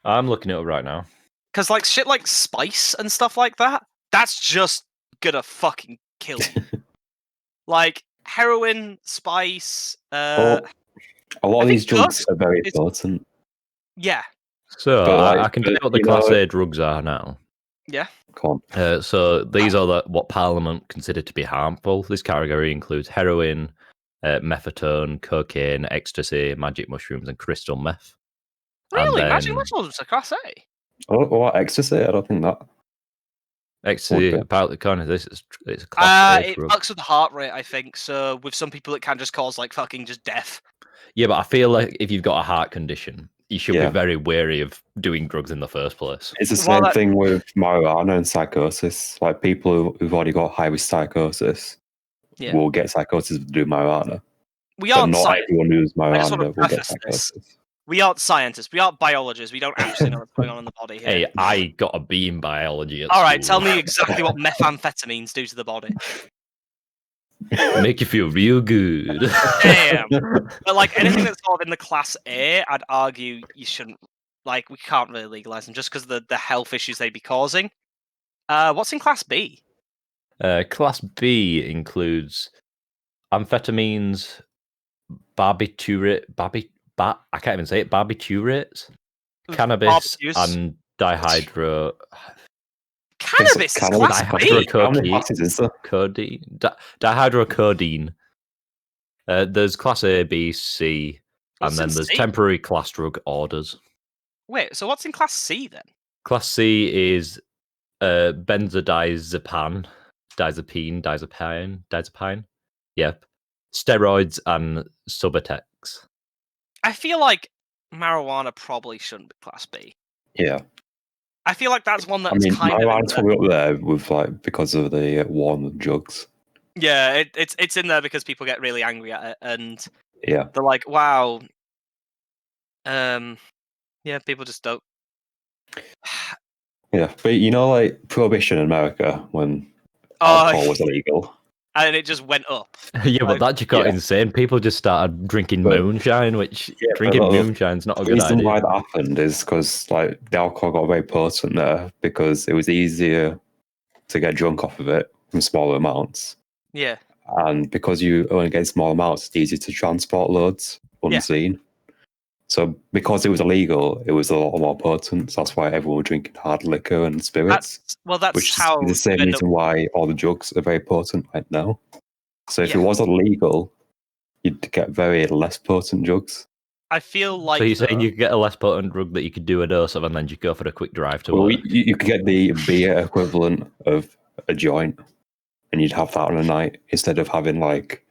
I'm looking it up right now. Because like shit like spice and stuff like that, that's just gonna fucking kill you. Like heroin, spice, Well, a lot I of think these drugs drugs are very is- potent. yeah, So But, like, I can tell you what the you Class know- A drugs are now. Come on. So these are what Parliament considered to be harmful. This category includes heroin, methadone, cocaine, ecstasy, magic mushrooms, and crystal meth. And really. then Magic mushrooms are class A. Oh, what ecstasy? I don't think that. ecstasy, Would be. apparently, according to this, it's a Class A It drug. fucks with the heart rate, I think. So with some people, it can just cause like fucking just death. Yeah, but I feel like if you've got a heart condition, you should Yeah. be very wary of doing drugs in the first place. It's the Well, same that- thing with marijuana and psychosis. Like people who've already got high risk psychosis Yeah. will get psychosis to do marijuana. We But aren't not scientists. everyone who's I just want marijuana to will get preface this. psychosis. We aren't scientists. We aren't biologists. We don't actually know what's going on in the body here. Hey, I got a B in biology at All right, tell school. me exactly what methamphetamines do to the body. Make you feel real good. Damn. But like anything that's sort of in the class A, I'd argue you shouldn't. Like we can't really legalize them just because of the health issues they'd be causing. What's in class B? Class B includes amphetamines, barbiturates, I can't even say it, barbiturates, cannabis, Barbecues. and dihydro. Cannabis is Cannabis class hydro- B. How many Cocaine. classes is there? Codeine, dihydrocodeine. There's class A, B, C, What's and then in there's C? temporary class drug orders. Wait, so what's in class C then? Class C is diazepine. Yep. Steroids and Subutex. I feel like marijuana probably shouldn't be Class B. Yeah. I feel like that's one that's I mean, kind of marijuana's probably up there with like because of the war on drugs. yeah, it's in there because people get really angry at it, and Yeah. they're like, "Wow." Yeah, people just don't. Yeah, but you know, like prohibition in America when Oh, alcohol was illegal. and it just went up. Yeah, but Like, that just got yeah. insane. People just started drinking But- moonshine, which Yeah, but drinking look, moonshine's not a The good reason idea. why that happened is because like the alcohol got very potent there because it was easier to get drunk off of it from smaller amounts, yeah, and because you only get small amounts, it's easy to transport loads unseen. So because it was illegal, it was a lot more potent. So that's why everyone was drinking hard liquor and spirits. that's Which how is the same you end up. reason why all the drugs are very potent right now. So if Yeah. it wasn't legal, you'd get very less potent drugs. I feel like So you're saying though- you could get a less potent drug that you could do a dose of and then just go for a quick drive to Well, work? you could get the beer equivalent of a joint, and you'd have that on a night instead of having like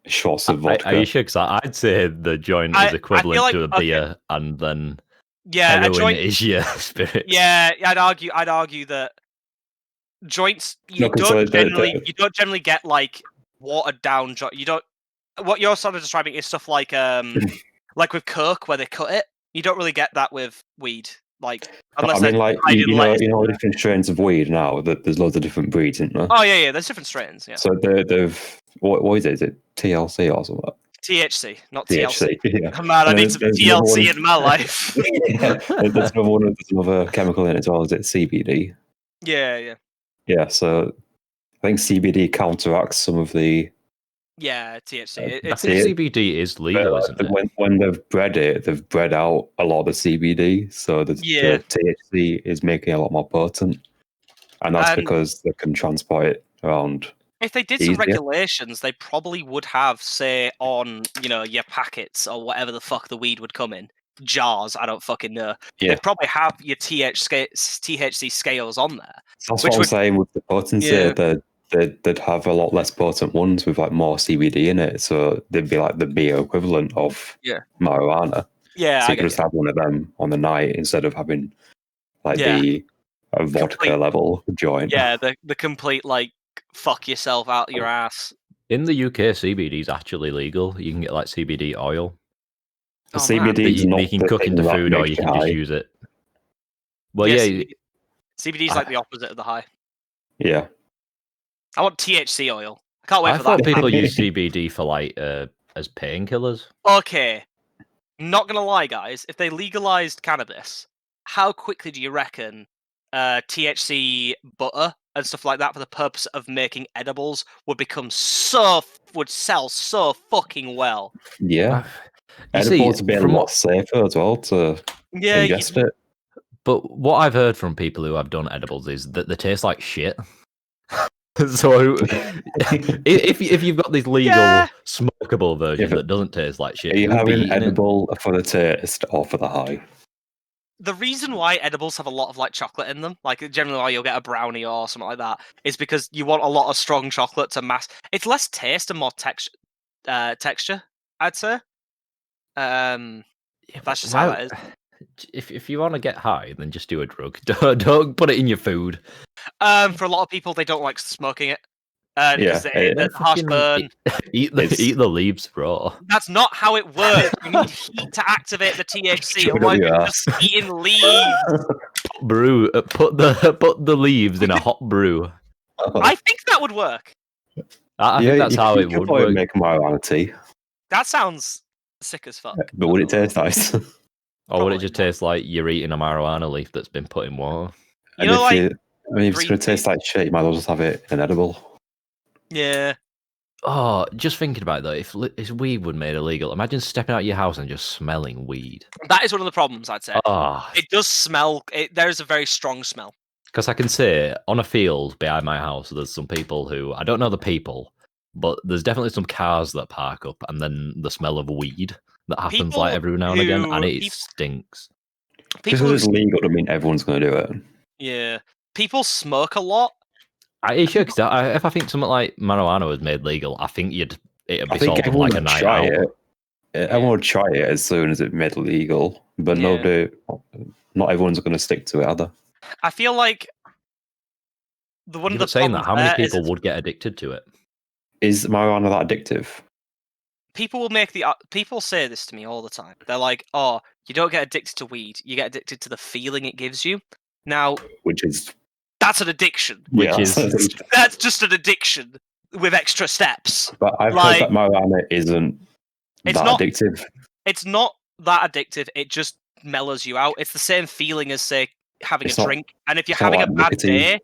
shots of vodka. Are you sure? Because I'd say the joint I is feel equivalent like- to a okay. beer, and then yeah, a heroin joint. is your spirit. Yeah, I'd argue that joints you No, 'cause the- you don't generally get like watered down joint. You don't. What you're sort of describing is stuff like like with coke where they cut it. You don't really get that with weed, like unless I mean, they're like hiding you know, lettuce in there. different strains of weed now. That there's loads of different breeds, isn't there? Oh yeah, there's different strains. Yeah, So they've what is it? Is it TLC or something? THC, not TLC. THC. Yeah. Oh, man, I And need some there's another TLC one- in my life. Yeah, there's another one. There's another chemical in it as well. Is it CBD? yeah. Yeah. So I think CBD counteracts some of the. Yeah, THC. I It's think it- CBD is legal, isn't it? When they've bred it, they've bred out a lot of the CBD, so the THC is making it a lot more potent, and that's And- because they can transport it around. if they did some easier. regulations, they probably would have, say, on your packets or whatever the fuck the weed would come in jars. I don't fucking know. Yeah, They'd probably have your THC scales on there. that's which what I'm would- saying with the potency. Yeah. They'd have a lot less potent ones with like more CBD in it, so they'd be like the beer equivalent of Yeah. marijuana. Yeah, So I you could get just have one of them on the night instead of having like Yeah. a vodka Complete- level joint. yeah, the complete like fuck yourself out your ass. In the UK, CBD is actually legal. You can get like CBD oil. The Oh, man. CBD That is you not can the cook thing into that food, or makes you can high. just use it. Well, Yeah, yeah, CBD is like the opposite of the high. Yeah. I want THC oil. I can't wait I for thought that. people use CBD for like as painkillers. Okay, not gonna lie, guys. If they legalized cannabis, how quickly do you reckon THC butter and stuff like that for the purpose of making edibles would sell so fucking well? Yeah. You see, Edibles would be a from lot what, safer as well to Yeah, ingest it. but what I've heard from people who have done edibles is that they taste like shit. So if you've got this legal Yeah. smokable version but that doesn't taste like shit, Are you who'd be having eating it? edible for the taste or for the high? the reason why edibles have a lot of like chocolate in them, like generally why you'll get a brownie or something like that, is because you want a lot of strong chocolate to mask. It's less taste and more texture, I'd say. Yeah, That's but just how that is. If you want to get high, then just do a drug. Don't put it in your food. For a lot of people, they don't like smoking it. Because Yeah, the harsh Fucking burn. Eat It's- the leaves raw. That's not how it works. You need heat to activate the THC. Shove it up Otherwise, your you're ass. just eating leaves. Brew. Put the leaves in a hot brew. I think that would work. I think that's how it could would probably work. make marijuana tea, That sounds sick as fuck. but would it taste nice? Or would it Probably just not. taste like you're eating a marijuana leaf that's been put in water? You know, like, if it's going to green taste like shit, you might as well just have it in edible. yeah. Oh, just thinking about it though, if weed were made illegal, imagine stepping out of your house and just smelling weed. That is one of the problems, I'd say. Ah, It does smell. There's a very strong smell. because I can say on a field behind my house, there's some people who I don't know the people, but there's definitely some cars that park up, and then the smell of weed that happens People like every now and again, and it who- stinks. Just People because it's who, legal doesn't mean everyone's going to do it. yeah. people smoke a lot. It's sure, 'cause if I think something like marijuana was made legal, I think it'd be I think sold on everyone like a would night try out. it. Everyone would try it as soon as it made legal, but Yeah. not everyone's going to stick to it, are they? I feel like one of the But saying that, problems how many there is people would get addicted to it? Is marijuana that addictive? people will make people say this to me all the time. They're like, "Oh, you don't get addicted to weed. You get addicted to the feeling it gives you." Now, Which is that's an addiction. Which yeah, is- That's just an addiction with extra steps. But I've Like, heard that marijuana isn't It's that not- addictive. It's not that addictive. It just mellows you out. It's the same feeling as, say, having It's a not- drink. And if you're it's not having a like bad nicotine.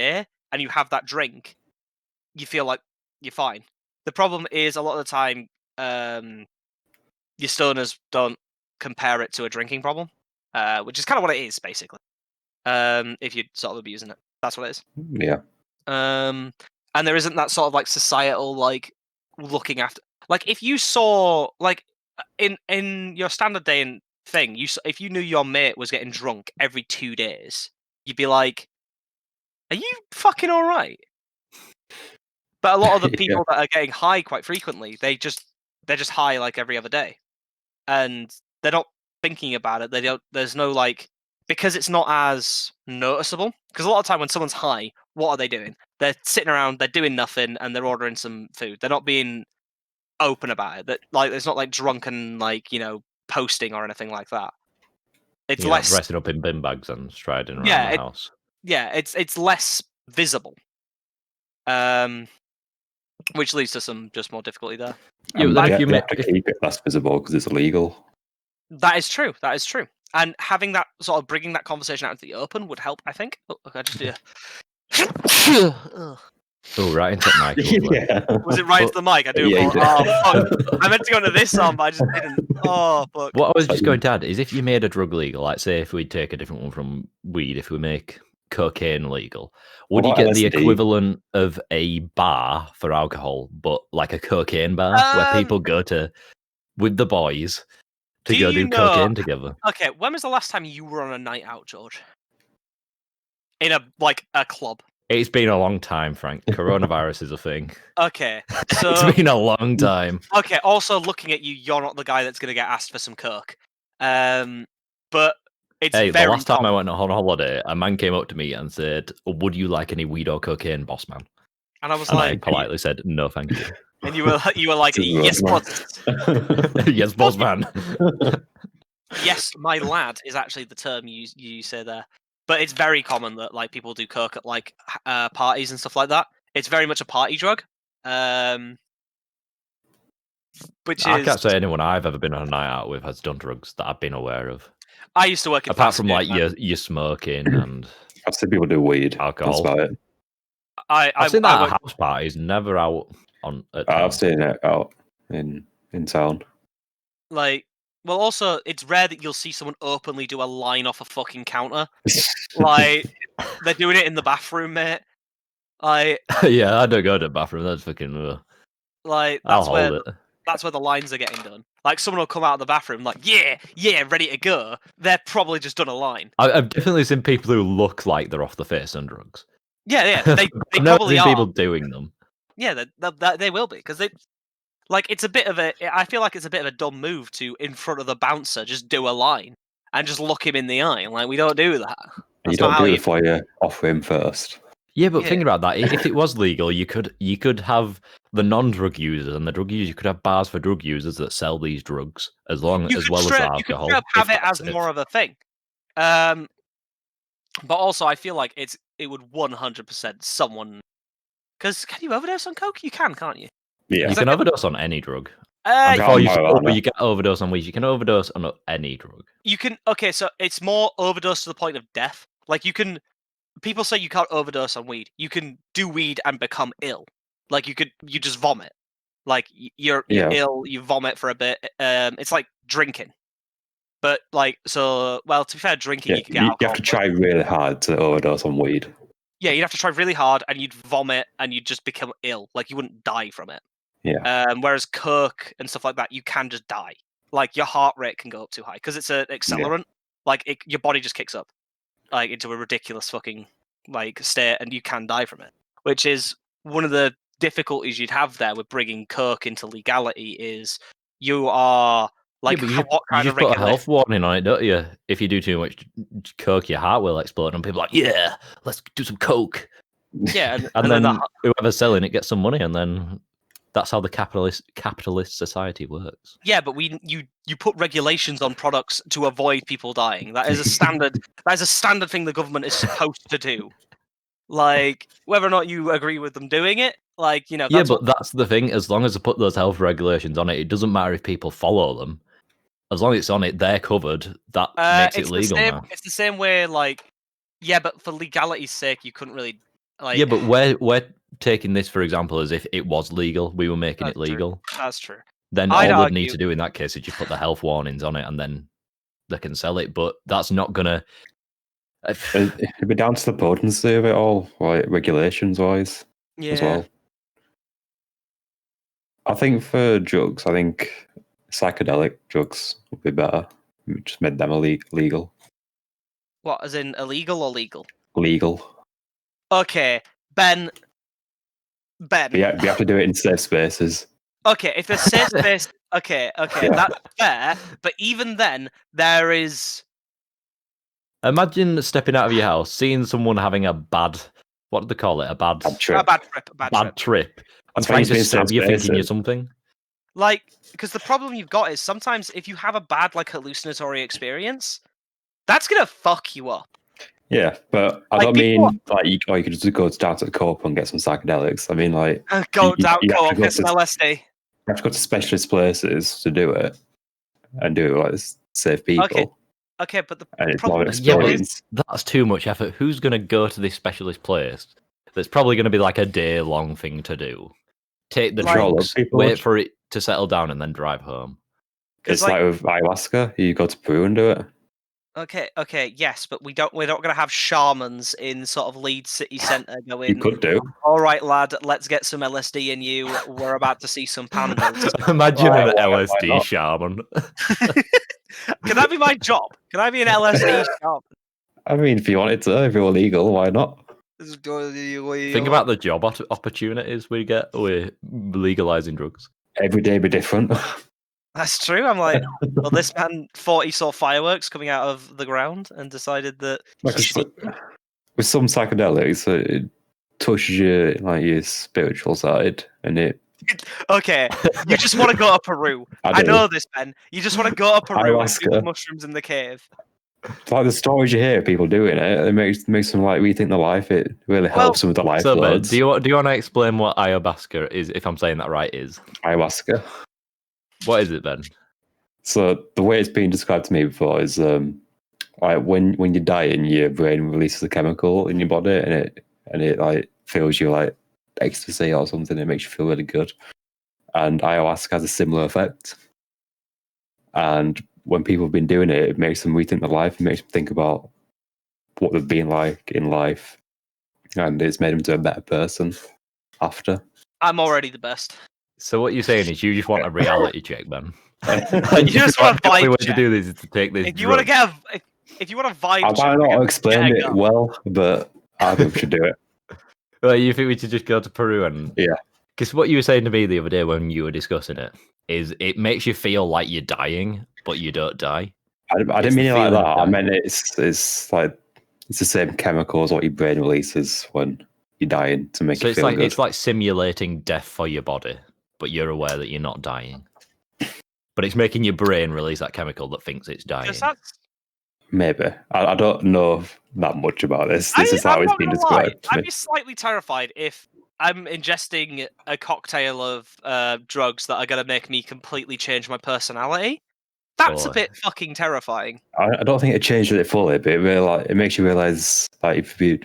day, and you have that drink, you feel like you're fine. The problem is a lot of the time, your stoners don't compare it to a drinking problem, which is kind of what it is, basically. If you're sort of abusing it, that's what it is. Yeah. And there isn't that sort of like societal like looking after. Like if you saw like in your standard day and thing, if you knew your mate was getting drunk every 2 days, you'd be like, "Are you fucking all right?" But a lot of the people that are getting high quite frequently, they're just high like every other day, and they're not thinking about it. They don't. There's no like because it's not as noticeable. Because a lot of time when someone's high, what are they doing? They're sitting around, they're doing nothing, and they're ordering some food. They're not being open about it. That like it's not like drunken like posting or anything like that. It's less. Dressing up in bin bags and striding around Yeah, the house. Yeah, it's less visible. Which leads to some just more difficulty there. Yeah, And but then they if you have to keep it less visible because it's illegal. That is true. That is true. And having that sort of bringing that conversation out into the open would help, I think. Oh, okay, I just do. Oh, right into the mic. Lovely. Yeah. Was it right into the mic? I do. Yeah, you Oh, did. fuck. I meant to go into this on, but I just didn't. Oh, fuck. What I was just going to add is if you made a drug legal, like say if we take a different one from weed, if we make cocaine legal, would you What get about the LSD? equivalent of a bar for alcohol, but like a cocaine bar where people go to with the boys to go do cocaine together? Okay, when was the last time you were on a night out, George? In a club. It's been a long time, Frank. Coronavirus is a thing. Okay, so It's been a long time. Okay, also looking at you, you're not the guy that's going to get asked for some coke. But it's Hey, very the last time I common. went on holiday, a man came up to me and said, "Would you like any weed or cocaine, boss man?" And I was And I like, politely said, "No, thank you." and you were like, yes, boss. Yes, boss man. Yes, my lad is actually the term you say there. But it's very common that like people do coke at like parties and stuff like that. It's very much a party drug. Which I is can't say anyone I've ever been on a night out with has done drugs that I've been aware of. I used to work in Apart fast from food, like man. your smoking and I've seen people do weed. alcohol. That's about it. I've seen that I at house parties, never out on. At I've town. seen it out in town. like well also it's rare that you'll see someone openly do a line off a fucking counter. Like they're doing it in the bathroom, mate. Like Yeah, I don't go to the bathroom. That's fucking. I'll hold it. That's where the lines are getting done. Like someone will come out of the bathroom like, yeah, ready to go. They're probably just done a line. I've definitely seen people who look like they're off the face on drugs. Yeah, they I've never probably seen are. people doing them. Yeah, they will be because it's a bit of a. I feel like it's a bit of a dumb move to in front of the bouncer just do a line and just look him in the eye. Like we don't do that. You don't do it before you offer him first. Yeah, but Yeah. think about that. If it was legal, you could have the non-drug users and the drug users. You could have bars for drug users that sell these drugs as well as the alcohol. You could straight up have it as more of a thing. But also, I feel like it would 100% someone. Because can you overdose on coke? You can, can't you? Yeah. You can overdose on any drug. Before you get overdose on weed, you can overdose on any drug. You can. Okay, so it's more overdose to the point of death. Like you can. People say you can't overdose on weed. You can do weed and become ill. Like you just vomit. Like you're ill. You vomit for a bit. It's like drinking. But like to be fair, drinking you can get alcohol. You have to try really hard to overdose on weed. Yeah, you'd have to try really hard, and you'd vomit, and you'd just become ill. Like you wouldn't die from it. Yeah. Whereas coke and stuff like that, you can just die. Like your heart rate can go up too high because it's an accelerant. Like your body just kicks up. like into a ridiculous fucking like state, and you can die from it. Which is one of the difficulties you'd have there with bringing coke into legality. Is you are like, yeah, but what you kind just of put a regulation? health warning on it, don't you? If you do too much coke, your heart will explode, and people are like, yeah, let's do some coke. Yeah, And then then whoever's selling it gets some money, and then that's how the capitalist society works. yeah, but you put regulations on products to avoid people dying. That is a standard. That is a standard thing the government is supposed to do. Like, whether or not you agree with them doing it, like, you know, Yeah, that's but that's the thing. As long as they put those health regulations on it, it doesn't matter if people follow them. As long as it's on it, they're covered. That makes it it's the legal same. now. It's the same way. Like, yeah, but for legality's sake, you couldn't really like. Yeah, but we're taking this for example as if it was legal. We were making it That's true. legal. That's true. Then I'd all they'd need argue. to do in that case is just put the health warnings on it, and then they can sell it. But that's not gonna. It'd be down to the potency of it all, like regulations wise, as Yeah. well. I think for drugs, I think psychedelic drugs would be better. We just made them legal. What, as in illegal or legal? Legal. Okay, Ben. But yeah, we have to do it in safe spaces. Okay, if there's safe space, okay, Yeah. that's fair. But even then, there is. Imagine stepping out of your house, seeing someone having a bad, what do they call it? A bad trip. A bad trip. A bad trip. trip. And That's why trying it's to been stab safe you thinking you're spaces. something. Like, because the problem you've got is sometimes if you have a bad, like, hallucinatory experience, that's gonna fuck you up. Yeah, but I Like, don't people mean like you could just go down to the co-op and get some psychedelics. I mean like go you down, have go to up, go get some to- LSD. you have to go to specialist places to do it and do it like safe people. Okay, but the And it's more problem of an is, Yeah, but experience. that's too much effort. Who's going to go to this specialist place? That's probably going to be like a day-long thing to do. Take the Like- drugs, People wait would. for it to settle down, and then drive home. It's like- like with ayahuasca, you go to Peru and do it. okay, yes, but we're not gonna have shamans in sort of Leeds city centre You going, could do. all right, lad, let's get some LSD in you. We're about to see some pandas. Imagine Why- an why LSD not? shaman. Can that be my job? Can I be an LSD shaman? I mean, if you wanted to, if you're legal, why not? Think about the job opportunities we get with legalizing drugs. Every day be different. That's true. I'm like, well, this man thought he saw fireworks coming out of the ground and decided that Like, he it's should. like- with some psychedelics, it touches your spiritual side, and it. Okay, you just want to go to Peru. I do. know this, Ben. You just want to go to Peru and do the Ayahuasca. mushrooms in the cave. It's like the stories you hear of people doing it, it makes them like rethink their life. It really helps them with their life So, Ben, loads. do you want to explain what ayahuasca is? If I'm saying that right, is Ayahuasca. what is it, Ben? So the way it's been described to me before is like when you're dying, your brain releases a chemical in your body, and it like feels you like ecstasy or something. It makes you feel really good. And ayahuasca has a similar effect. And when people have been doing it, it makes them rethink their life. It makes them think about what they've been like in life, and it's made them to a better person after. I'm already the best. So what you're saying is you just want a reality check, Ben. You just want a the only vibe way check. to do this is to take this. If you want to get if you want a vibe I check, might not have explained get a it gun. well, but I think we should do it. Well, you think we should just go to Peru and Yeah. Because what you were saying to me the other day when you were discussing it is it makes you feel like you're dying, but you don't die. I It's didn't mean the it like feeling that. of I dying. meant it's like it's the same chemicals what your brain releases when you're dying to make So you it's feel like good. it's like simulating death for your body, but you're aware that you're not dying. But it's making your brain release that chemical that thinks it's dying. Because that's Maybe I don't know that much about this. This is how I'm it's not been gonna lie. described to I'd me. be slightly terrified if I'm ingesting a cocktail of drugs that are gonna make me completely change my personality. That's a Boy. bit fucking terrifying. I don't think it changes it fully, but it makes you realize like if you've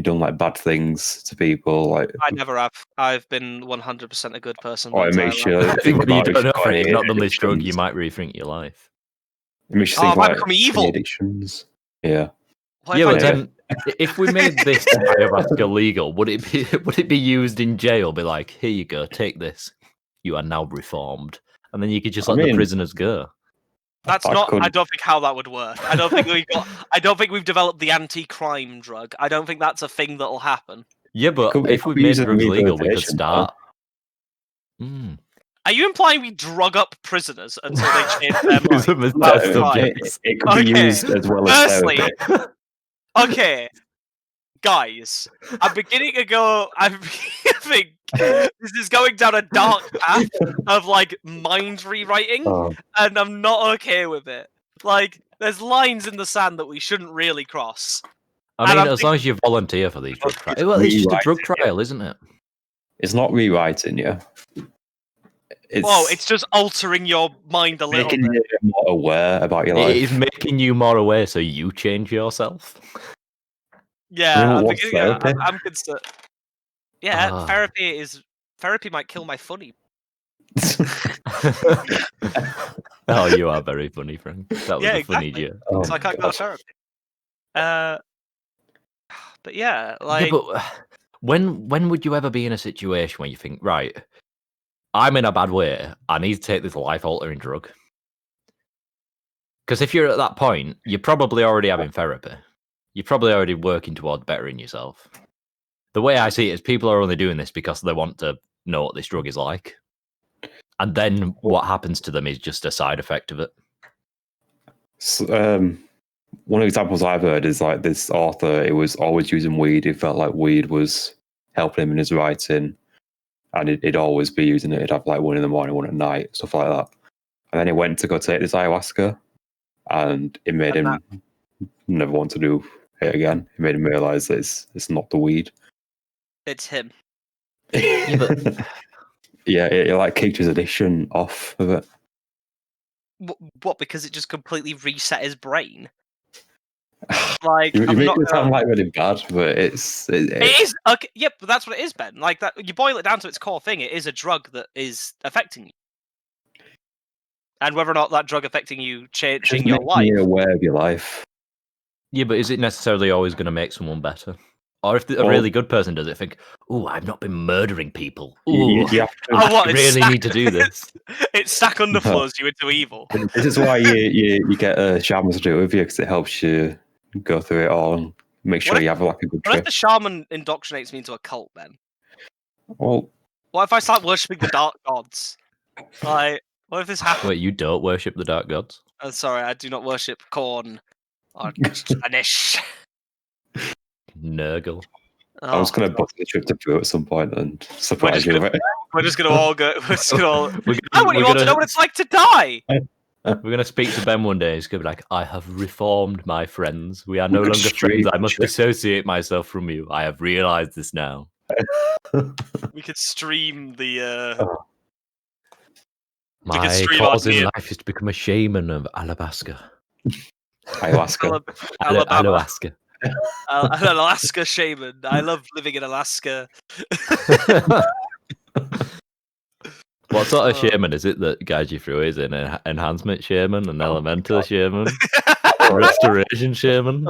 done like bad things to people, like I never have. I've been 100% a good person. or my it makes entire you life. think Well, you about if don't know you've got if you've any not done this drug, you addictions. might rethink your life. It makes you Oh, think I might about become any evil. addictions. Yeah. What Yeah, if I but do- then if we made this ayahuasca legal, would it be used in jail? Be like, here you go, take this. You are now reformed, and then you could just I let the mean- prisoners go. That's I not. I couldn't- don't think how that would work. I don't think we've got. I don't think we've developed the anti-crime drug. I don't think that's a thing that'll happen. Yeah, but it if could we be made used in drugs legal, we could rehabilitation, start. Mm. Are you implying we drug up prisoners until they change their Use them as mind? test That's right. subjects. It could be Okay, used as well as firstly- therapy. Okay, guys, I'm beginning to go. I'm think this is going down a dark path of like mind rewriting, Oh, and I'm not okay with it. Like, there's lines in the sand that we shouldn't really cross. I And mean, I'm as long as you volunteer for these drug It's trials. Well, it's just a drug rewriting, yeah. trial, isn't it? it's not rewriting you. It's just altering your mind a little making bit. you more aware about your It life. is making you more aware, so you change yourself. Yeah, I'm what's beginning. therapy? I'm concerned. Yeah, Ah. therapy might kill my funny. Oh, you are very funny, Frank. That was Yeah, a funny exactly. joke. Oh, So I can't go to therapy. But yeah, Yeah, like but when would you ever be in a situation where you think, right, I'm in a bad way, I need to take this life-altering drug? Because if you're at that point, you're probably already having therapy. You're probably already working toward bettering yourself. The way I see it is people are only doing this because they want to know what this drug is like. And then what happens to them is just a side effect of it. One of the examples I've heard is like this author, he was always using weed. He felt like weed was helping him in his writing, and he'd always be using it. He'd have like one in the morning, one at night, stuff like that. And then he went to go take this ayahuasca, and it made him never want to do it again. It made him realize that it's not the weed. it's him. Yeah, but Yeah, it like kicked his addiction off of it. What? Because it just completely reset his brain. Like, You I'm make not it sound gonna- like really bad, but it It is okay. Yep, but that's what it is, Ben. Like that, you boil it down to its core thing. It is a drug that is affecting you, and whether or not that drug affecting you changing just your making life. you aware of your life. yeah, but is it necessarily always going to make someone better? Or if a Well- really good person does it, think, "Oh, I've not been murdering people. You Ooh, have to Oh, what? I It's really need to do this." It stack underflows you into evil. This is why you get a shaman to do it with you, because it helps you go through it all and make sure What if- you have like a good What if trip. the shaman indoctrinates me into a cult, Ben? Well, What if I start worshipping the dark gods? Like, what if this happens? Wait, you don't worship the dark gods? Sorry, I do not worship corn or Spanish. Nurgle. I was Oh, going to book the trip to Peru at some point and surprise you gonna- with it. we're just gonna all go. We're just gonna all. We're I want you all to know what it's like to die. We're gonna speak to Ben one day. He's gonna be like, "I have reformed my friends. We are no could longer stream friends. I must shit. dissociate myself from you. I have realized this now." We could stream the. We could My stream our cause in beer. life is to become a shaman of Alabaska. Ayahuasca. Alabama, Alabaska. an Alaska shaman. I love living in Alaska. What sort of Oh. shaman is it that guides you through? Is it an enhancement shaman, an elemental shaman, a restoration shaman?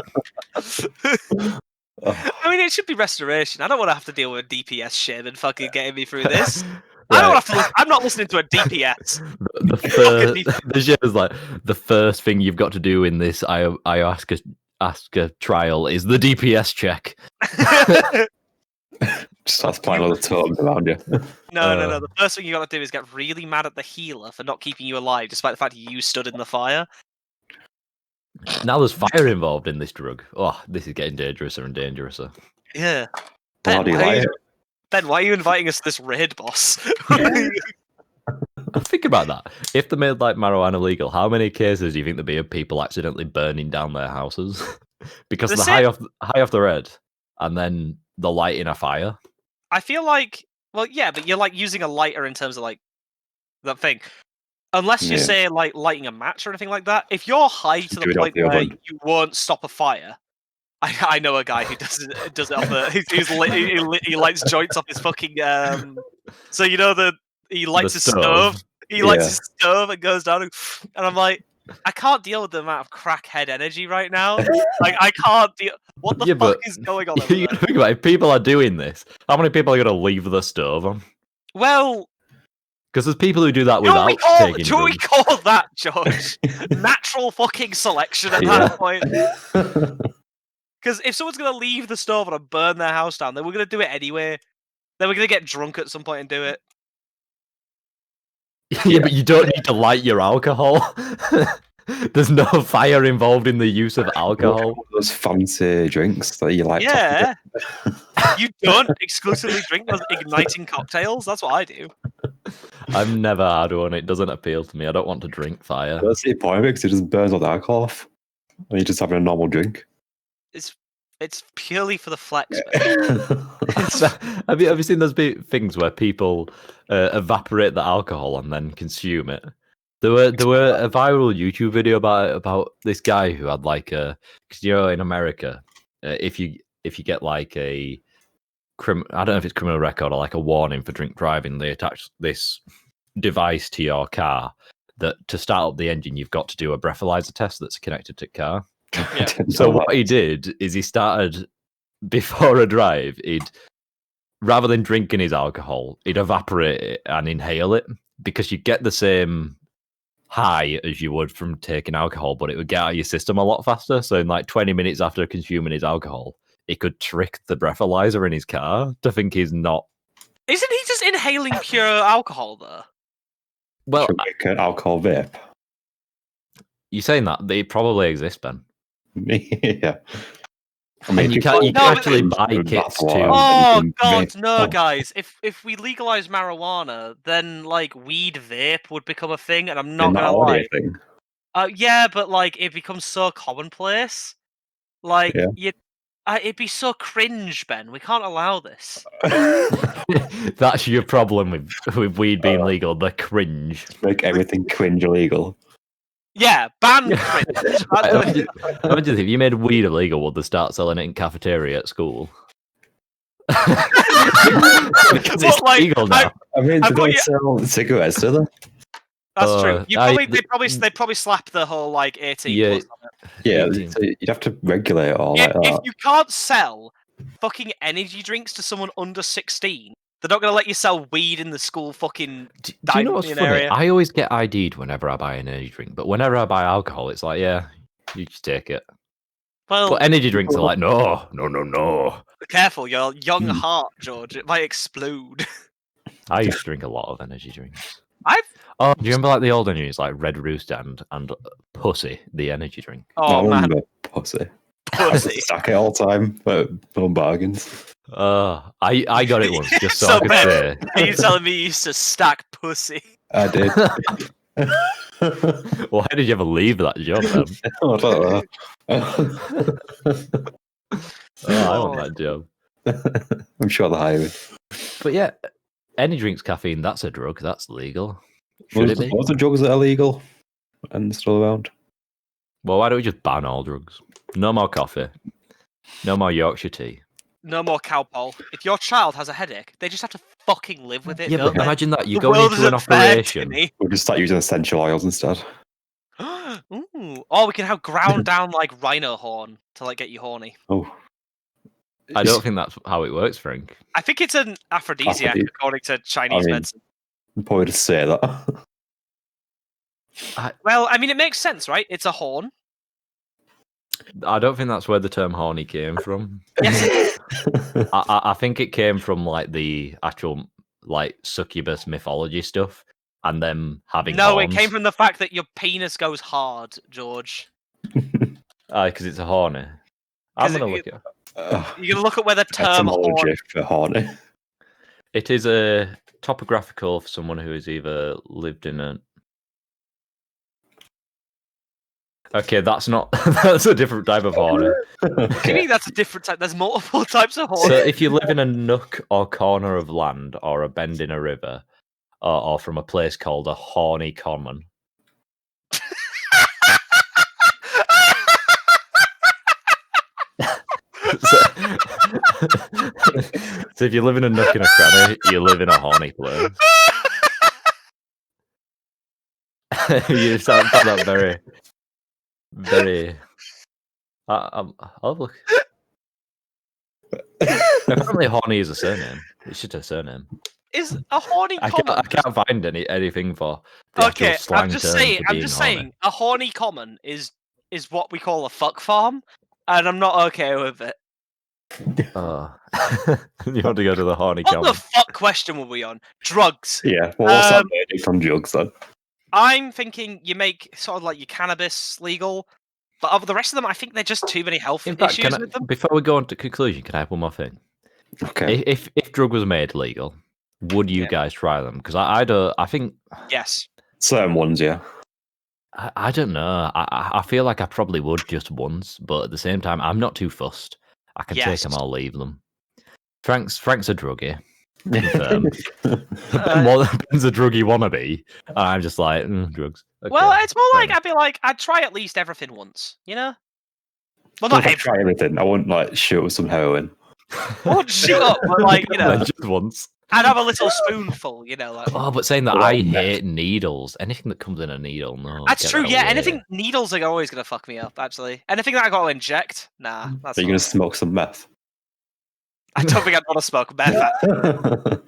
I mean, it should be restoration. I don't want to have to deal with a DPS shaman fucking getting me through this. I don't Right. have to. I'm not listening to a DPS. The shaman's like the first thing you've got to do in this ayahuasca trial is the DPS check. Just starts playing all the totems around you. No. The first thing you got to do is get really mad at the healer for not keeping you alive, despite the fact you stood in the fire. Now there's fire involved in this drug. Oh, this is getting dangerouser and dangerouser. Yeah. How do you why are like you- it? Ben, why are you inviting us to this raid, boss? Think about that. If they made like marijuana legal, how many cases do you think there'd be of people accidentally burning down their houses because The they're high off the red, and then the light in a fire? I feel like, well, yeah, but you're like using a lighter in terms of like that thing. Unless you Yeah. say like lighting a match or anything like that. If you're high to Do the it off point the where oven. you won't stop a fire, I know a guy who does it off the. He lights joints off his fucking. So you know he lights The his stove. He lights Yeah. his stove and goes down, and I'm like, I can't deal with the amount of crackhead energy right now. Like I can't deal. What the Yeah, fuck but is going on? Over You there? think about it, if people are doing this, how many people are going to leave the stove on? Well, Because there's people who do that Do you know without what taking do we drugs. call that, George? Natural fucking selection at that point. Because if someone's going to leave the stove and burn their house down, then we're going to do it anyway. Then we're going to get drunk at some point and do it. Yeah, but you don't need to light your alcohol. There's no fire involved in the use of alcohol. Those fancy drinks that you like. Yeah. You don't exclusively drink those igniting cocktails? That's what I do. I've never had one. It doesn't appeal to me. I don't want to drink fire. That's the point because it just burns all the alcohol off. And you're just having a normal drink. It's purely for the flex, man. Have you seen those things where people evaporate the alcohol and then consume it? There were a viral YouTube video about this guy who had like because in America, if you get like I don't know if it's criminal record or like a warning for drink driving, they attach this device to your car that to start up the engine, you've got to do a breathalyzer test that's connected to the car. Yeah. So what he did is he started before a drive. Rather than drinking his alcohol, he'd evaporate it and inhale it because you get the same high as you would from taking alcohol, but it would get out of your system a lot faster. So in like 20 minutes after consuming his alcohol, he could trick the breathalyzer in his car to think he's not. Isn't he just inhaling pure alcohol, though? Well, Should make an alcohol vape. you're saying that they probably exist, Ben. Yeah. I And you can actually buy kits too. Oh God, no, guys! If we legalize marijuana, then like weed vape would become a thing, and I'm not gonna lie. Thing. Yeah, but like it becomes so commonplace. Like it'd be so cringe, Ben. We can't allow this. That's your problem with weed being legal. The cringe. Make everything cringe illegal. Yeah, ban cringe. Imagine if you made weed illegal, would they start selling it in cafeteria at school? Because it's legal now. I mean, they don't sell cigarettes, do they? That's true. They probably slap the whole like 18 plus on it. Yeah, so you'd have to regulate it all like that. If you can't sell fucking energy drinks to someone under 16, they're not going to let you sell weed in the school fucking do you know what's funny? area. I always get ID'd whenever I buy an energy drink, but whenever I buy alcohol, it's like, yeah, you just take it. Well, but energy drinks are like, no. Be careful, your young heart, George. It might explode. I used to drink a lot of energy drinks. Oh, do you remember like the old energy? It's like Red Rooster and Pussy, the energy drink. Oh, man. Pussy. I stack it all the time, but no bargains. I got it once just so I could say. Are you telling me you used to stack pussy? I did. Why did you ever leave that job then? I don't know. I want that job. I'm sure the highway. But yeah, energy drinks, caffeine, that's a drug. That's legal. Should it be? Lots of drugs that are legal and still around. Well, why don't we just ban all drugs? No more coffee. No more Yorkshire tea. No more cowpole. If your child has a headache, they just have to fucking live with it. Yeah, but they? imagine that you The go world into an isn't fair, operation. Timmy. We'll just start using essential oils instead. Ooh. Or we can have ground down like rhino horn to like get you horny. Oh. I don't think that's how it works, Frank. I think it's an aphrodisiac according to Chinese medicine. I'd probably just say that. Well, I mean, it makes sense, right? It's a horn. I don't think that's where the term horny came from. Yes. I think it came from like the actual like succubus mythology stuff, and them having. No, horns. it came from the fact that your penis goes hard, George. Because it's a horny. I'm gonna look it. You're gonna look at where the term horn. For horny. It is a topographical for someone who has either lived in a. Okay, that's not. That's a different type of horny. What do you mean that's a different type? There's multiple types of horny. So if you live in a nook or corner of land, or a bend in a river, or from a place called a horny common. So if you live in a nook and a cranny, you live in a horny place. You sound that very, very. I'll look. Apparently, horny is a surname. It's just a surname. Is a horny I common? can't find anything for the actual Okay, slang I'm just term saying. for I'm being just horny. saying. A horny common is what we call a fuck farm, and I'm not okay with it. Oh. You want to go to the horny What common? the fuck question were we on? Drugs. Yeah. Well, what's that verdict on drugs then? I'm thinking you make sort of like your cannabis legal, but of the rest of them, I think they're just too many health In fact, issues with them. before we go on to conclusion, can I have one more thing? Okay. If drug was made legal, would you Yeah. guys try them? Because I don't. I think Yes. Certain ones, yeah. I don't know. I feel like I probably would just once, but at the same time, I'm not too fussed. I can take them Yes. or leave them. Frank's a druggie. Confirmed. Uh, More than Ben's a druggie wannabe. And I'm just like drugs. Okay, well, it's more fair like enough. I'd be like I'd try at least everything once, you know. Well, Well, not if I every. try everything, I wouldn't like shoot with some heroin. I wouldn't shoot up, but like you know, just once. I'd have a little spoonful, you know. Like Oh, but saying that, Well, I meth. hate needles. Anything that comes in a needle, no. that's get true. that Yeah, away. anything needles are always gonna fuck me up. Actually, anything that I got to inject, nah, that's. Are you not gonna right. smoke some meth? I don't think I'd want to smoke meth.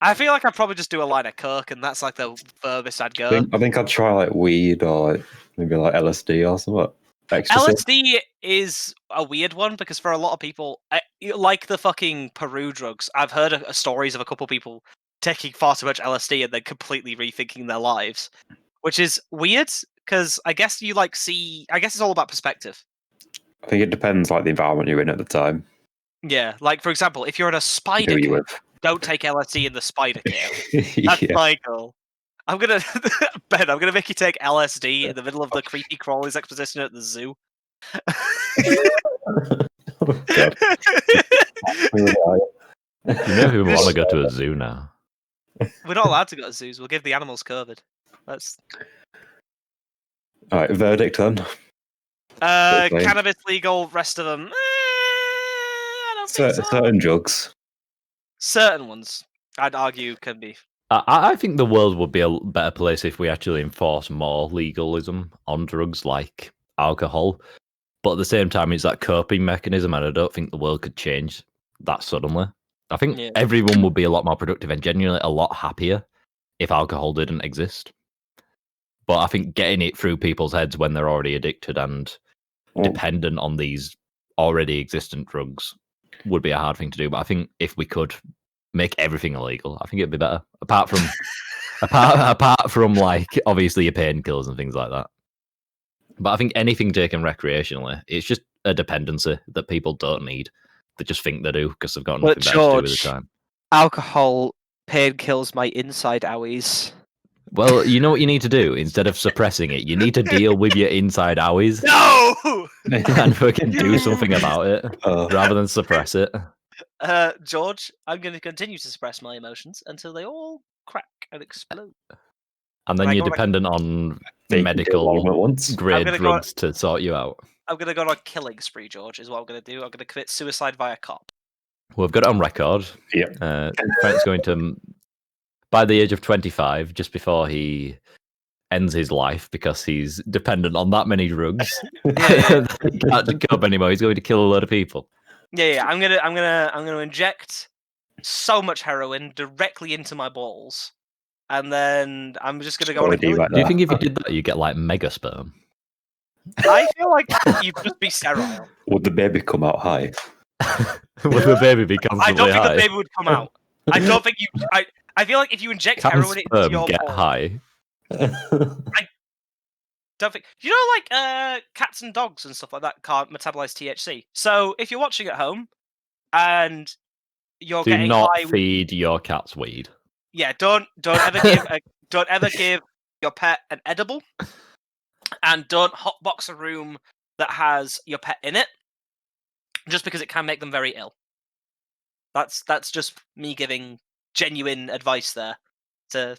I feel like I'd probably just do a line of coke, and that's like the furthest I'd go. I think I'd try like weed or like, maybe like LSD or something. Ecstasy. LSD is a weird one because for a lot of people, like the fucking Peru drugs, I've heard stories of a couple people taking far too much LSD and then completely rethinking their lives, which is weird because I guess you like see. I guess it's all about perspective. I think it depends like the environment you're in at the time. Yeah, like for example, if you're in a spider Who you cave, with? don't take LSD in the spider cave. That's Yeah. my goal. I'm gonna Ben. I'm gonna make you take LSD in the middle of the creepy crawlies exposition at the zoo. Oh, God. You know who want to go to a zoo now? We're not allowed to go to zoos. We'll give the animals COVID. That's All right, verdict then. Okay. cannabis legal. Rest of them, I don't think so. Certain drugs. Certain ones, I'd argue, can be. I think the world would be a better place if we actually enforce more legalism on drugs like alcohol. But at the same time, it's that coping mechanism, and I don't think the world could change that suddenly. I think Yeah. everyone would be a lot more productive and genuinely a lot happier if alcohol didn't exist. But I think getting it through people's heads when they're already addicted and dependent on these already existent drugs would be a hard thing to do. But I think if we could make everything illegal, I think it'd be better. Apart from like obviously your painkillers and things like that. But I think anything taken recreationally, it's just a dependency that people don't need. They just think they do because they've got nothing better to do with the time. Alcohol pain kills my inside owies. Well, you know what you need to do? Instead of suppressing it, you need to deal with your inside owies No, and fucking do something about it rather than suppress it. George, I'm going to continue to suppress my emotions until they all crack and explode. And then I you're go on dependent on They can do all of them at medical once. grade gonna go- drugs to sort you out. I'm going to go on a killing spree, George, is what I'm going to do. I'm going to commit suicide via cop. Well, we've got it on record. Yep. Frank's going to, by the age of 25, just before he ends his life because he's dependent on that many drugs. Yeah. He can't cope anymore. He's going to kill a load of people. Yeah. I'm gonna inject so much heroin directly into my balls, and then I'm just gonna go on a killing. Do you think if you did that, you get like mega sperm? I feel like you'd just be sterile. Would the baby come out high? Would the baby be I constantly don't think high? the baby would come out. I don't think you. I feel like if you inject Can heroin into sperm your get balls, high? don't think you know like cats and dogs and stuff like that can't metabolize THC. So if you're watching at home and you're Do getting not high, feed your cats weed. yeah, don't ever give your pet an edible, and don't hotbox a room that has your pet in it, just because it can make them very ill. That's just me giving genuine advice there to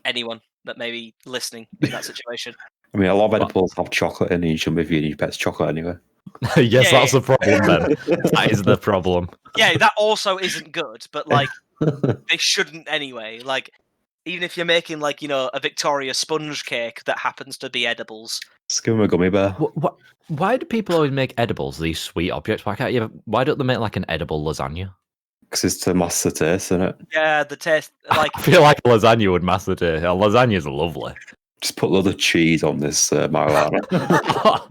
anyone that may be listening in that situation. I mean, a lot of edibles have chocolate in it. You shouldn't be feeding your pets chocolate anyway. Yes, Yeah, that's the problem then. That is the problem. Yeah, that also isn't good, but like they shouldn't anyway. Like even if you're making like a Victoria sponge cake that happens to be edibles. Give him a gummy bear. Why do people always make edibles these sweet objects? Why don't they make like an edible lasagna? Because it's to master taste, isn't it? Yeah, the taste. Like, I feel like a lasagna would master taste. Lasagna's lovely. Just put a lot of cheese on this marinara.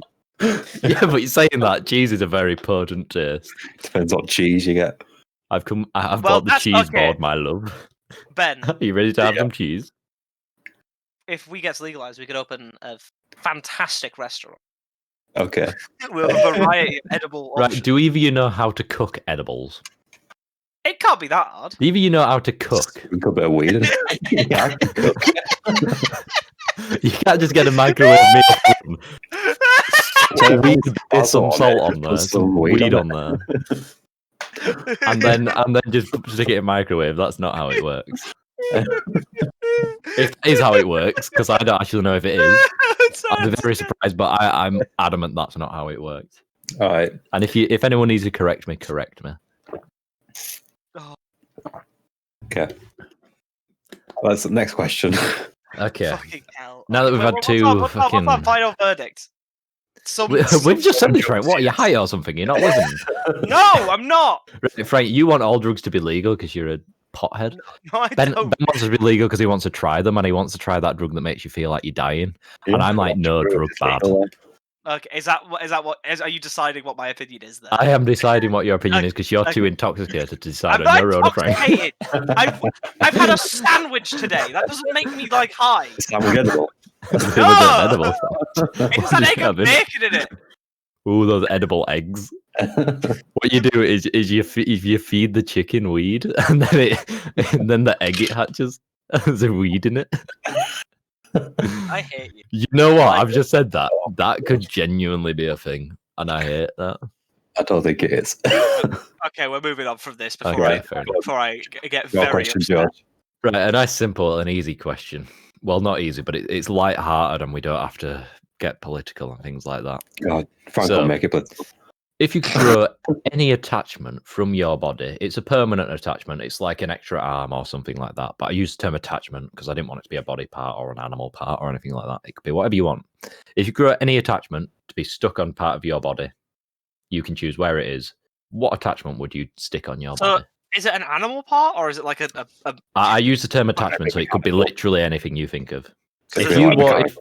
Yeah, but you're saying that cheese is a very potent taste. Depends what cheese you get. I've Well, bought the that's cheese okay. board, my love. Ben, Are you ready to have Yeah. some cheese? if we get legalized, we could open a fantastic restaurant Okay. with a variety of edible Right, options. do either of you know how to cook edibles? It can't be that hard. Do either of you know how to cook? A good bit of weed in it. Yeah, I can cook. You can't just get a microwave meal. Put some salt on there, some weed on there, and then just stick it in microwave. That's not how it works. If that is how it works, because I don't actually know if it is, I'd be very surprised. But I'm adamant that's not how it works. All right. And if anyone needs to correct me, correct me. Okay. That's the next question. Okay. Fucking hell. Now that we've had two what's fucking- our final verdict? We've just said this, Frank. What? You're high or something? You're not listening. No, I'm not. Right, Frank, you want all drugs to be legal because you're a pothead. No, I Ben don't. wants to be legal because he wants to try them, and he wants to try that drug that makes you feel like you're dying. And I'm like, no, drug's bad. Okay, are you deciding what my opinion is then? I am deciding what your opinion is because you're too intoxicated to decide I'm on not your own, Frank. intoxicated. I've had a sandwich today. That doesn't make me like high. It's not edible. Edible. It's an egg and bacon in it. Ooh, those edible eggs. What you do is you feed the chicken weed, and then the egg it hatches. There's a weed in it. I hate you. You know what? I've just said that. That could genuinely be a thing, and I hate that. I don't think it is. Okay, we're moving on from this before Okay, fair enough. I get Your very question, upset. George. Right, a nice, simple, and easy question. Well, not easy, but it's light-hearted, and we don't have to get political and things like that. God, Frank So- will make it, but If you could grow any attachment from your body, it's a permanent attachment. It's like an extra arm or something like that. But I use the term attachment because I didn't want it to be a body part or an animal part or anything like that. It could be whatever you want. If you grow any attachment to be stuck on part of your body, you can choose where it is. What attachment would you stick on your So- body? Is it an animal part or is it like a I use the term attachment, so it could be literally anything you think of. Could If be you like want, kind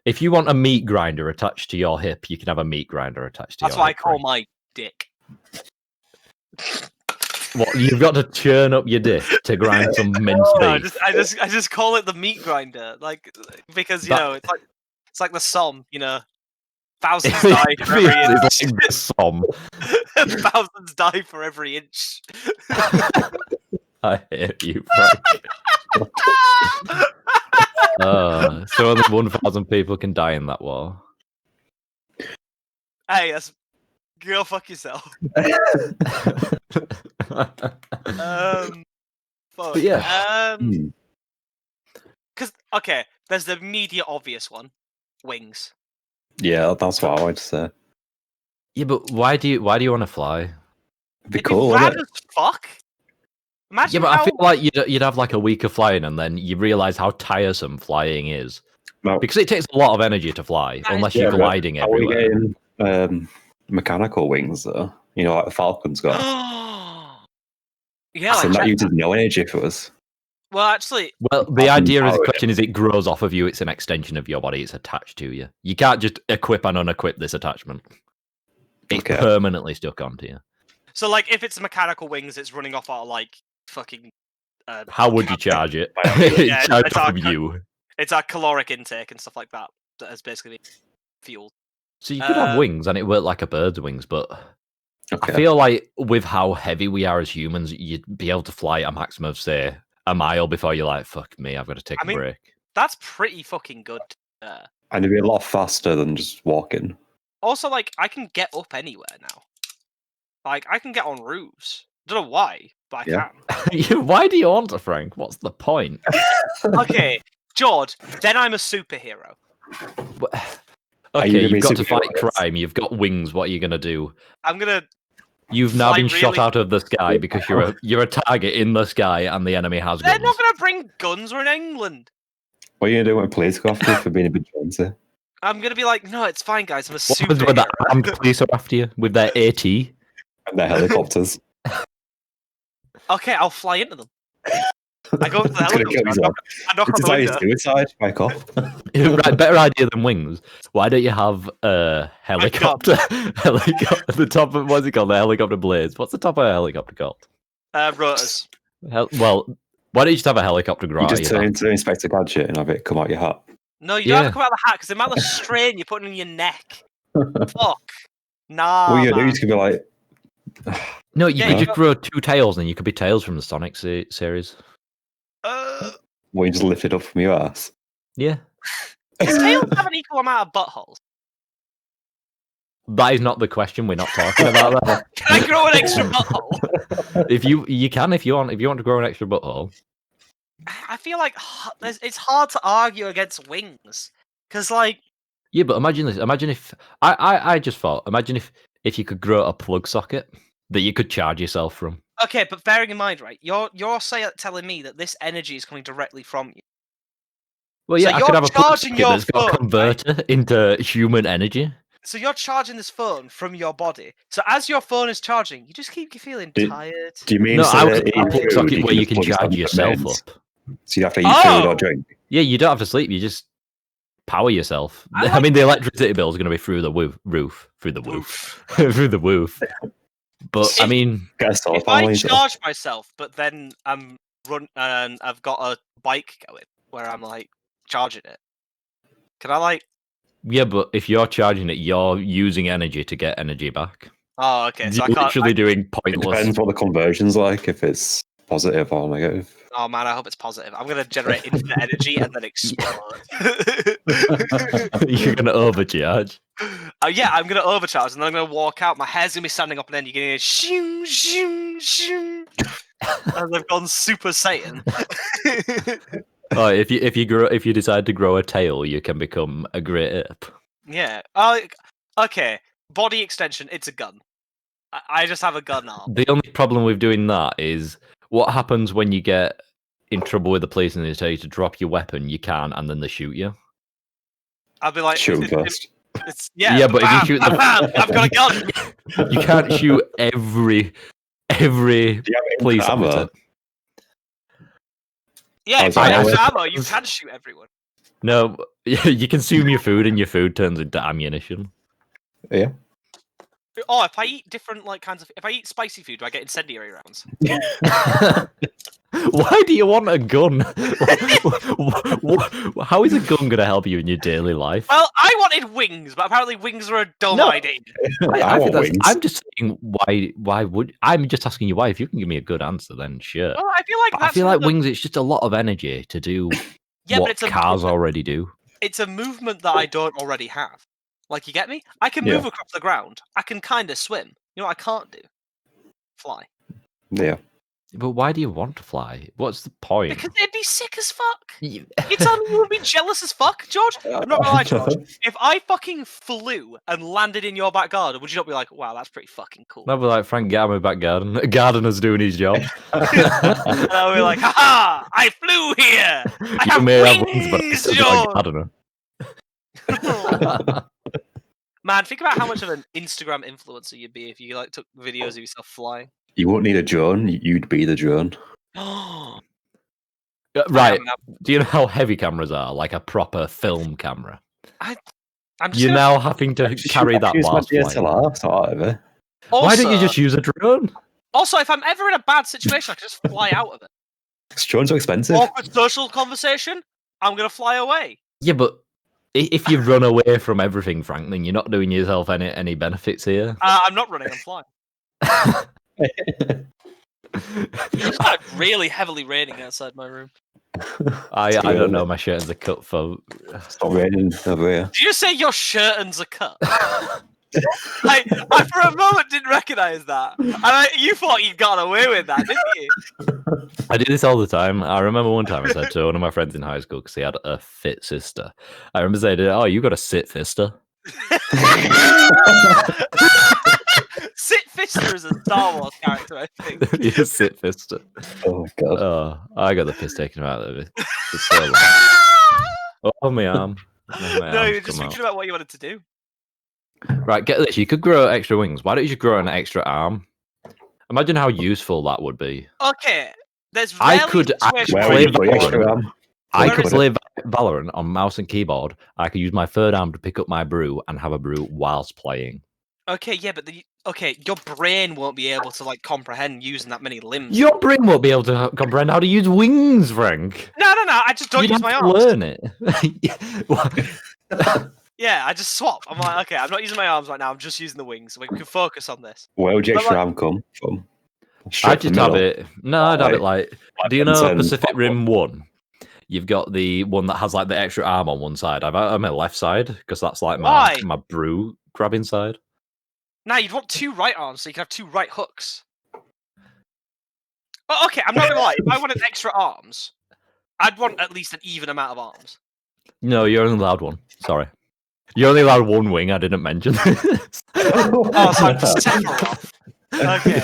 if you want a meat grinder attached to your hip, you can have a meat grinder attached to That's your what I hip. call Frank. my dick. What, you've got to churn up your dick to grind some minced No, beef. I just call it the meat grinder, like because you That- know it's like the Somme, you know, thousands die for every inch. It's like the Somme. Thousands die for every inch. I hate you, Frank. So only 1,000 people can die in that war. Hey, go fuck yourself. Fuck. But yeah. Because okay, there's the immediate obvious one, wings. Yeah, that's what I would say. Yeah, but why do you want to fly? It'd be It'd cool, rad wouldn't it? as fuck. Imagine Yeah, but how... I feel like you'd have like a week of flying, and then you realize how tiresome flying is. No. Because it takes a lot of energy to fly, That is- unless Yeah, you're but gliding Are we everywhere. getting mechanical wings, though? You know, like the Falcon's got. yeah, So like that jet- uses no energy for us. well, actually, Well, the Falcon idea is the powered. question is it grows off of you. It's an extension of your body. It's attached to you. You can't just equip and unequip this attachment. It's Okay. permanently stuck onto you. so like if it's mechanical wings, it's running off our like fucking. How would you charge it? Yeah, Charge it's from our- you. It's our caloric intake and stuff like that that has basically been fueled. So you could have Uh, wings and it worked like a bird's wings, but Okay. I feel like with how heavy we are as humans, you'd be able to fly a maximum of, say, a mile before you're like, fuck me, I've got to take I a mean- break. That's pretty fucking good. And it'd be a lot faster than just walking. Also, like I can get up anywhere now. Like I can get on roofs. Don't know why, but I Yeah. can. Why do you want to, Frank? What's the point? Okay, George. Then I'm a superhero. Are you Okay, gonna be you've got to fight superheroes? crime. You've got wings. What are you going to do? I'm gonna. You've now Fly been shot really- out of the sky because you're a target in the sky and the enemy has They're guns. not gonna bring guns. We're in England. What are you going to do when police go after you for being a vigilante? I'm gonna be like, no, it's fine, guys. I'm a What happens when the superhero. armed police are after you with their AT? And their helicopters. Okay, I'll fly into them. I go to the It's gonna kill helicopter. yourself. I knock on It's the like window. suicide. Back off. Right, better idea than wings. Why don't you have a helicopter? Helicopter. The top of what's it called? The helicopter blades. What's the top of a helicopter called? Rotors. Well, why don't you just have a helicopter grow You out of just your turn back? into Inspector Gadget and have it come out your hat. No, you don't have Yeah. to come out of the hat because the amount of strain you're putting in your neck. Fuck. Nah, Well, yeah, man. you could be like, No, you Yeah, could you just grow 2 tails, and you could be Tails from the Sonic series. well, you just lift it up from your ass. Yeah, Does Tails have an equal amount of buttholes? that is not the question. We're not talking about that. Can I grow an extra butthole? If you can, if you want to grow an extra butthole. I feel like it's hard to argue against wings. Because, like... Yeah, but imagine this. Imagine if I just thought. Imagine if you could grow a plug socket that you could charge yourself from. Okay, but bearing in mind, right, you're telling me that this energy is coming directly from you. Well, So yeah, I you're could have a plug charging socket your that's got a phone, converter into human energy. So you're charging this phone from your body. So as your phone is charging, you just keep feeling tired. Do you mean No, I instead was of a eating plug food, socket where you just can plug charge yourself yourself into up. meds? So you'd have to eat food or drink. Yeah, you don't have to sleep. You just power yourself. I I mean, like the that. electricity bill is going to be through the roof, through the roof, through the roof. But I mean, If I charge myself, but then I'm and I've got a bike going where I'm like charging it, can I like? yeah, but if you're charging it, you're using energy to get energy back. Oh, okay. So You're I can't. literally doing It pointless. depends what the conversion's like, if it's positive or negative. Oh man, I hope it's positive. I'm gonna generate infinite energy and then explode. You're gonna overcharge. Yeah, I'm gonna overcharge and then I'm gonna walk out. My hair's gonna be standing up, and then you're gonna hear shoom shoom shoom, and I've gone Super Saiyan. Oh, if you decide to grow a tail, you can become a great ape. Yeah. Okay. Body extension. It's a gun. I just have a gun arm. The only problem with doing that is what happens when you get in trouble with the police and they tell you to drop your weapon. You can't, and then they shoot you. I'll be like, Shoot 'em first. Yeah, but if you shoot the I've got a gun. You can't shoot every police officer. Yeah, if I have ammo, you can shoot everyone. No, you consume your food, and your food turns into ammunition. Yeah. Oh, if I eat different kinds of, if I eat spicy food, do I get incendiary rounds? Why do you want a gun? How is a gun going to help you in your daily life? Well, I wanted wings, but apparently wings are a dumb idea. I want wings. I'm just saying, why would I'm just asking you why? If you can give me a good answer, then sure. Well, I feel like wings. It's just a lot of energy to do what cars already do. It's a movement that I don't already have. Like, you get me? I can move across the ground. I can kind of swim. You know what I can't do? Fly. Yeah. But why do you want to fly? What's the point? Because it'd be sick as fuck. You tell me you would be jealous as fuck, George? I'm not gonna lie, George. If I fucking flew and landed in your back garden, would you not be like, wow, that's pretty fucking cool? I'd be like, Frank, get out of my back garden. A gardener's doing his job. And I'll be like, haha, I flew here! I have wings, but I'm still George! a gardener. Man, think about how much of an Instagram influencer you'd be if you took videos of yourself flying. You wouldn't need a drone, you'd be the drone. Right. Do you know how heavy cameras are? Like a proper film camera. You're now having to carry that whilst flying. Why don't you just use a drone? Also, if I'm ever in a bad situation, I can just fly out of it. Drones are expensive. Awkward social conversation, I'm going to fly away. Yeah, but if you run away from everything, Frank, then you're not doing yourself any benefits here. I'm not running, I'm flying. It's started really heavily raining outside my room. I don't know. My shirts are cut for. It's not raining over here. Did you say your shirtons are cut? I for a moment didn't recognise that. And you thought you'd gotten away with that, didn't you? I do this all the time. I remember one time I said to one of my friends in high school because he had a fit sister. I remember saying, "Oh, you got a sit fister." Sit Fister is a Star Wars character, I think. You're Sit Fister. Oh my god. Oh, I got the piss taken out of it. For so long. Oh, my arm. No, you're just thinking about what you wanted to do. Right, get this. You could grow extra wings. Why don't you just grow an extra arm? Imagine how useful that would be. Okay, there's I rarely could a situation actually Where where would play you put your extra Valorant. arm? I Where could is play Valorant on mouse and keyboard. I could use my third arm to pick up my brew and have a brew whilst playing. Okay, yeah, but your brain won't be able to like comprehend using that many limbs. Your brain won't be able to comprehend how to use wings, Frank. No, I just don't You'd use have my to arms. learn it. Yeah, I just swap. I'm like, okay, I'm not using my arms right now. I'm just using the wings. So we can focus on this. Where would your But, extra like- arm come from? I Straight just from have middle? it. No, I'd have it like. Do you know Vincent, Pacific what- Rim 1? You've got the one that has like the extra arm on one side. I'm on my left side because that's like Why? my brew grabbing side. Now you'd want two right arms so you can have two right hooks. Oh, okay, I'm not gonna lie. If I wanted extra arms, I'd want at least an even amount of arms. No, you're only allowed one. Sorry. You're only allowed one wing. I didn't mention this. Oh, so I'm Sephiroth. Okay.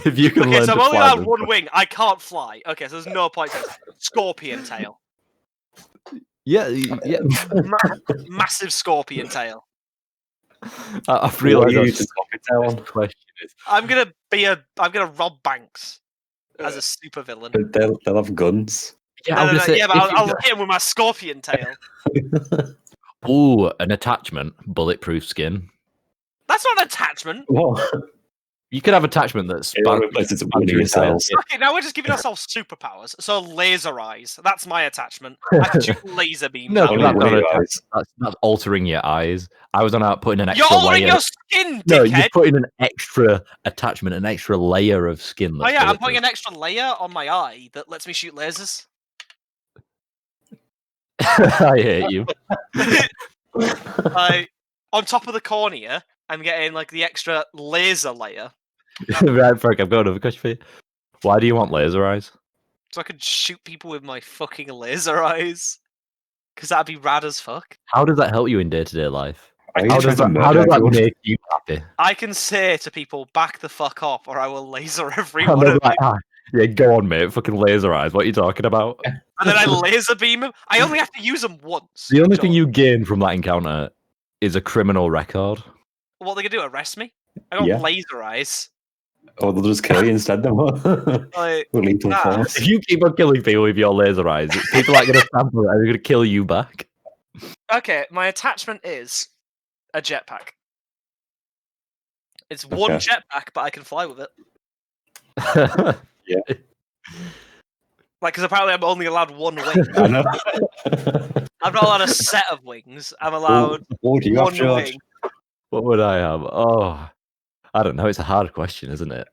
If you can Okay, learn so to I'm only fly allowed with- one wing. I can't fly. Okay, so there's no point to this. Scorpion tail. Yeah. Massive scorpion tail. I've What realised do you that's use to copy tail on? the question is. I'm gonna rob banks as a super villain. They'll have guns. Yeah, No, I was gonna say, yeah, but if I'll you hit him with my scorpion tail. Ooh, an attachment, bulletproof skin. That's not an attachment. What? You could have attachment that's It all replaces one of your cells. Okay, now we're just giving ourselves superpowers. So laser eyes. That's my attachment. I can shoot laser beams. No, out Only of that's it. one not of an your attachment. That's altering your eyes. I was on out putting an You're extra altering layer. your skin, No, dickhead. you're putting an extra attachment, an extra layer of skin. Oh That's yeah, I'm putting bulletproof. an extra layer on my eye that lets me shoot lasers. I hate you. On top of the cornea, I'm getting like the extra laser layer, Right, Frank, I've got another question for you. Why do you want laser eyes? so I could shoot people with my fucking laser eyes. Because that'd be rad as fuck. How does that help you in day-to-day life? Are you How trying does to that, how murder does that everyone? make you happy? I can say to people, back the fuck up, or I will laser every And one they're of like, you. yeah, go on, mate. Fucking laser eyes. What are you talking about? And then I laser beam them. I only have to use them once. The only thing John. you gain from that encounter is a criminal record. What are they gonna do? Arrest me? I got Yeah. laser eyes. Or they'll just kill you instead. Then what? Like, With lethal nah. force. If you keep on killing people with your laser eyes, people aren't going to sample it. They're going to kill you back. okay, my attachment is a jetpack. It's one Okay. jetpack, but I can fly with it. Yeah. Like, because apparently I'm only allowed one wing. I know. I'm not allowed a set of wings. I'm allowed What do you have, one George? wing. What would I have? Oh, I don't know. It's a hard question, isn't it?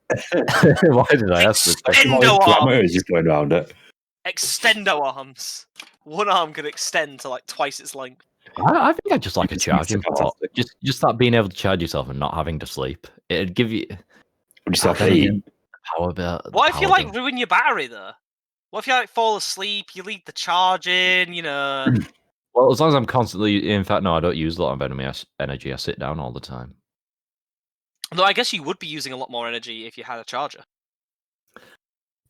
Why did I ask this question? Extendo Glamour arms. is just going around it. Extendo arms. One arm can extend to like twice its length. I think I'd just like a It's charging port. fantastic. Just that being able to charge yourself and not having to sleep. It'd give you Would you start then again, eating? power bill. What if you like ruin your battery though? What if you like fall asleep? You leave the charge in, you know. Well, as long as I'm constantly, in fact, no, I don't use a lot of energy. I sit down all the time. Though I guess you would be using a lot more energy if you had a charger.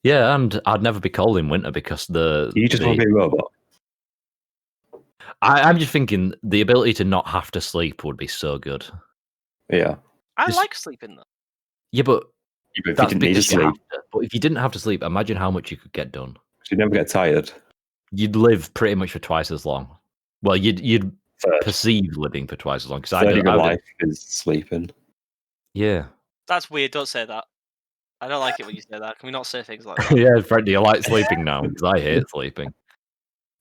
Yeah, and I'd never be cold in winter because You just want to be a robot. I'm just thinking the ability to not have to sleep would be so good. Yeah. I Just- like sleeping though. Yeah, but If you that's didn't need to because you sleep, have to. But if you didn't have to sleep, imagine how much you could get done. you'd never get tired. You'd live pretty much for twice as long. Well, you'd Third, perceive living for twice as long because third of your life is sleeping. Yeah, That's weird. Don't say that. I don't like it when you say that. Can we not say things like that? yeah, Fred, do you like sleeping now? Because I hate sleeping.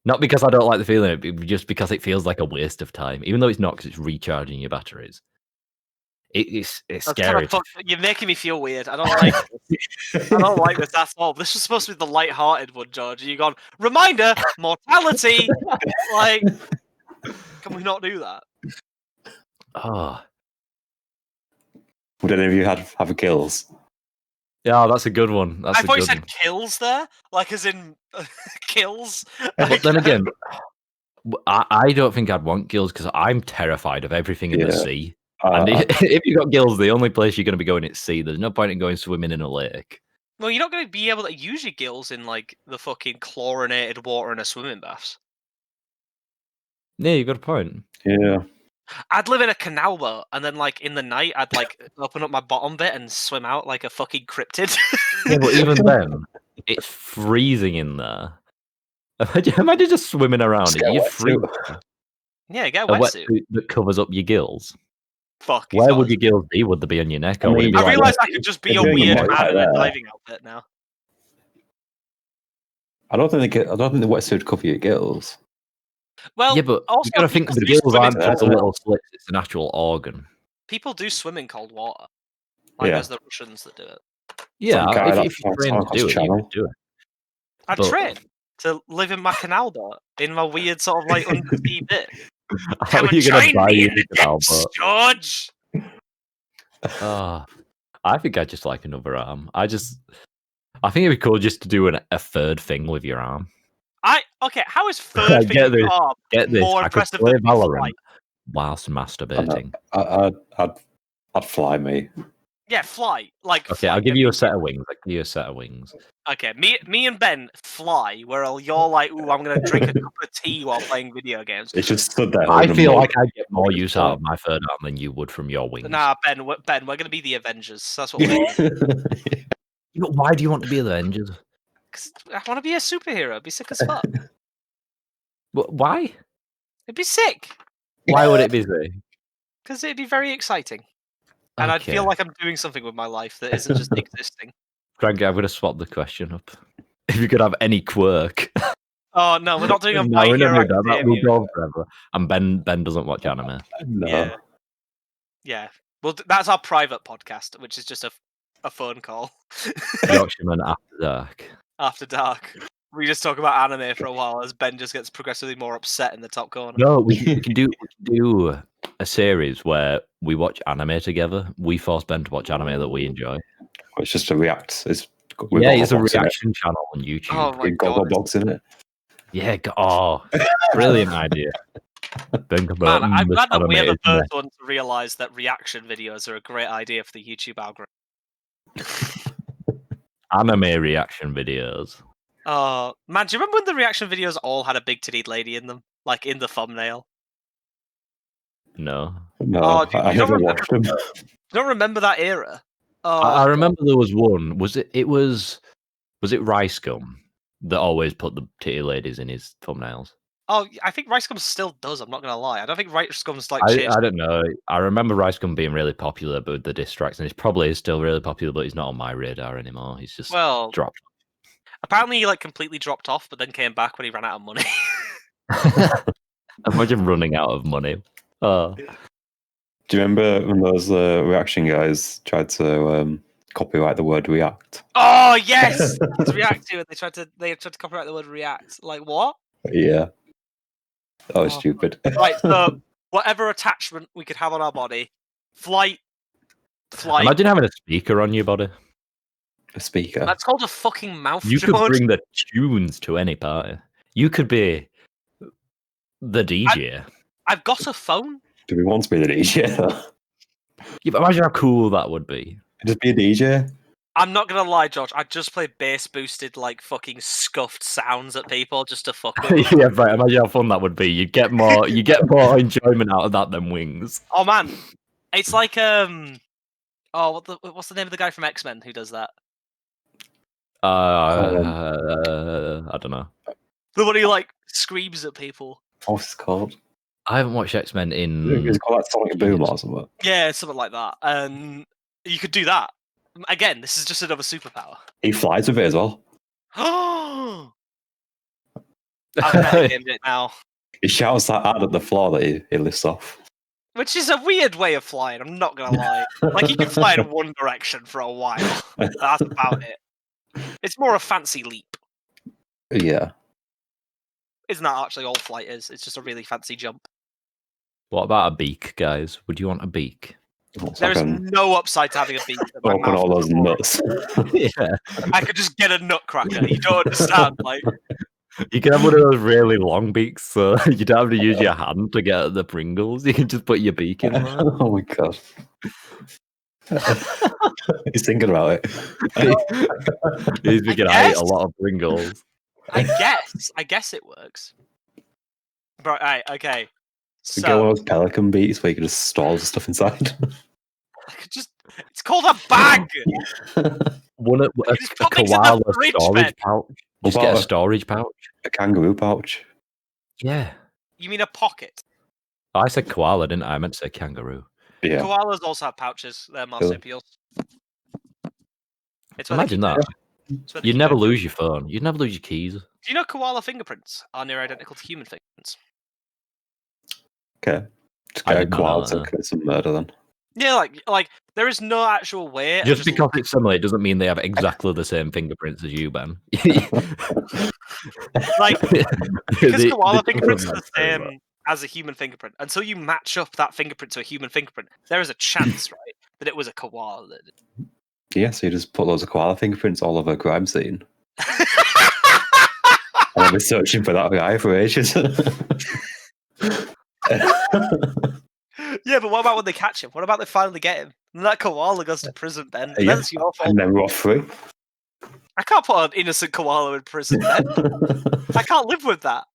Not because I don't like the feeling, but just because it feels like a waste of time. Even though it's not, because it's recharging your batteries. It's That's scary. kinda you're making me feel weird. I don't like. I don't like this at all. This was supposed to be the light-hearted one, George. You gone reminder, mortality. Like, can we not do that? Oh, Would any of you have kills? yeah, that's a good one. That's I a thought you good said one. kills there, like as in kills. But then again, I don't think I'd want gills because I'm terrified of everything in the Yeah. sea. And if you got gills, the only place you're going to be going is sea. There's no point in going swimming in a lake. Well, you're not going to be able to use your gills in like the fucking chlorinated water in a swimming baths. Yeah, you got a point. Yeah. I'd live in a canal boat, and then like in the night, I'd like open up my bottom bit and swim out like a fucking cryptid. Yeah, but even then, it's freezing in there. Imagine just swimming around Just it. get a You'd wetsuit. freeze. Yeah, get a A wetsuit. wetsuit that covers up your gills. Fuck. Where would your gills be? Would they be on your neck, I or would mean, it be I like? realised I could just be a they're doing weird it man like in a that. diving outfit now. I don't think the wetsuit would cover your gills. Well, Yeah, but also you gotta think people the do gills swim in aren't just a cold little slits; it's an actual organ. People do swim in cold water. Like Yeah. there's the Russians that do it. Yeah, Some guy if that's you train to on do it, you channel. could do it. I'd But- train to live in my canal boat in my weird sort of like undersea bit. How Come are and you gonna join buy me you in the a canal depths, boat? George. I think I just like another arm. I think it'd be cool just to do a third thing with your arm. Okay. How is third Get finger this, arm Get this, more I could impressive play than Valorant flight? whilst masturbating. I'd fly me. Yeah, fly. Like Okay, I'll flight, give you a immediate. set of wings. I'll give you a set of wings. Okay, me and Ben fly, where you're like, ooh, I'm gonna drink a cup of tea while playing video games. It's just stood there. I in a feel mug. like I get more use out of my third arm than you would from your wings. Nah, Ben, we're gonna be the Avengers. That's what we're gonna do. But why do you want to be the Avengers? 'Cause I want to be a superhero. It'd be sick as fuck. Why? It'd be sick. Why would it be there? Because it'd be very exciting. And I'd feel like I'm doing something with my life that isn't just existing. Frankie, I'm going to swap the question up. If you could have any quirk. Oh, no, we're not doing a No, My we're not Hero doing that. That will Academia. go on forever. And Ben doesn't watch anime. No. Yeah. Well, that's our private podcast, which is just a phone call. Yorkshireman After Dark. After dark. We just talk about anime for a while as Ben just gets progressively more upset in the top corner. No, we can do a series where we watch anime together. We force Ben to watch anime that we enjoy. It's just a react. It's It's a Gogglebox in it. reaction channel on YouTube. Oh my With god. Gogglebox in it. Yeah, brilliant idea. Think about Man, I'm glad that we're the animated mess. first one to realise that reaction videos are a great idea for the YouTube algorithm. Anime reaction videos. Oh, man, do you remember when the reaction videos all had a big tittied lady in them? Like, in the thumbnail? No. No, Oh, dude, I you don't never remember- watched them. You don't remember that era? Oh, I remember there was one. Was it Rice Gum that always put the titty ladies in his thumbnails? Oh, I think Rice Gum still does, I'm not going to lie. I don't think Rice Gum's like I changed. don't know. I remember Rice Gum being really popular, but with the diss tracks, and he's probably still really popular, but he's not on my radar anymore. He's just Well, dropped. apparently he like completely dropped off, but then came back when he ran out of money. Imagine running out of money. Oh. Do you remember when those reaction guys tried to copyright the word react? Oh yes, it's React to it. They tried to copyright the word react. Like what? Yeah. That was Oh. stupid. Right, so whatever attachment we could have on our body, flight. Imagine having a speaker on your body. A speaker. That's called a fucking mouth. You could George. bring the tunes to any party. You could be the DJ. I've got a phone. Do we want to be the DJ? Yeah, but imagine how cool that would be. Just be a DJ? I'm not gonna lie, George. I'd just play bass boosted like fucking scuffed sounds at people just to fuck with them. Yeah, right. Imagine how fun that would be. You get more enjoyment out of that than wings. Oh man, it's like oh what's the name of the guy from X-Men who does that? I don't know. The one who like screams at people. What's it called? I haven't watched X-Men in. It's called like Sonic Boom or something. Yeah, something like that. And you could do that. Again, this is just another superpower. He flies with it as well. Oh, I've named it now. He shouts that ad at the floor that he lifts off. Which is a weird way of flying, I'm not gonna lie. Like, he can fly in one direction for a while. That's about it. It's more a fancy leap. Yeah. Isn't that actually all flight is? It's just a really fancy jump. What about a beak, guys? Would you want a beak? There is no upside to having a beak. that my Open mouth all is those nuts. Yeah. I could just get a nutcracker. You don't understand. Like, You can have one of those really long beaks, so you don't have to use your hand to get at the Pringles. You can just put your beak in there. Oh my god. He's thinking about it. He's thinking, I ate a lot of Pringles. I guess it works. Right, okay. We get one So of those pelican beats where you can just store the stuff inside. it's called a bag. One a just put things in the koala fridge, storage Ben. pouch. What Just get a about storage pouch. a kangaroo pouch? Yeah. You mean a pocket? I said koala, didn't I? I meant to say kangaroo. Yeah. Koalas also have pouches. They're Really? marsupials. It's where they Imagine keep that. it's where they You'd keep never their- lose your phone. You'd never lose your keys. Do you know koala fingerprints are near identical to human fingerprints? Okay. Just I get a did not know koala to that. commit some murder then. Yeah, like there is no actual way. Just of because it's similar, it doesn't mean they have exactly the same fingerprints as you, Ben. like because The- koala the fingerprints are the difference very much. same as a human fingerprint. Until you match up that fingerprint to a human fingerprint, there is a chance, right, that it was a koala. That did it. Yeah, so you just put loads of koala fingerprints all over a crime scene. And I've been searching for that guy for ages. Yeah, but what about when they catch him? What about they finally get him? And that koala goes to prison, Ben. Yeah, That's your fault. and then we're off free. I can't put an innocent koala in prison, Ben. I can't live with that.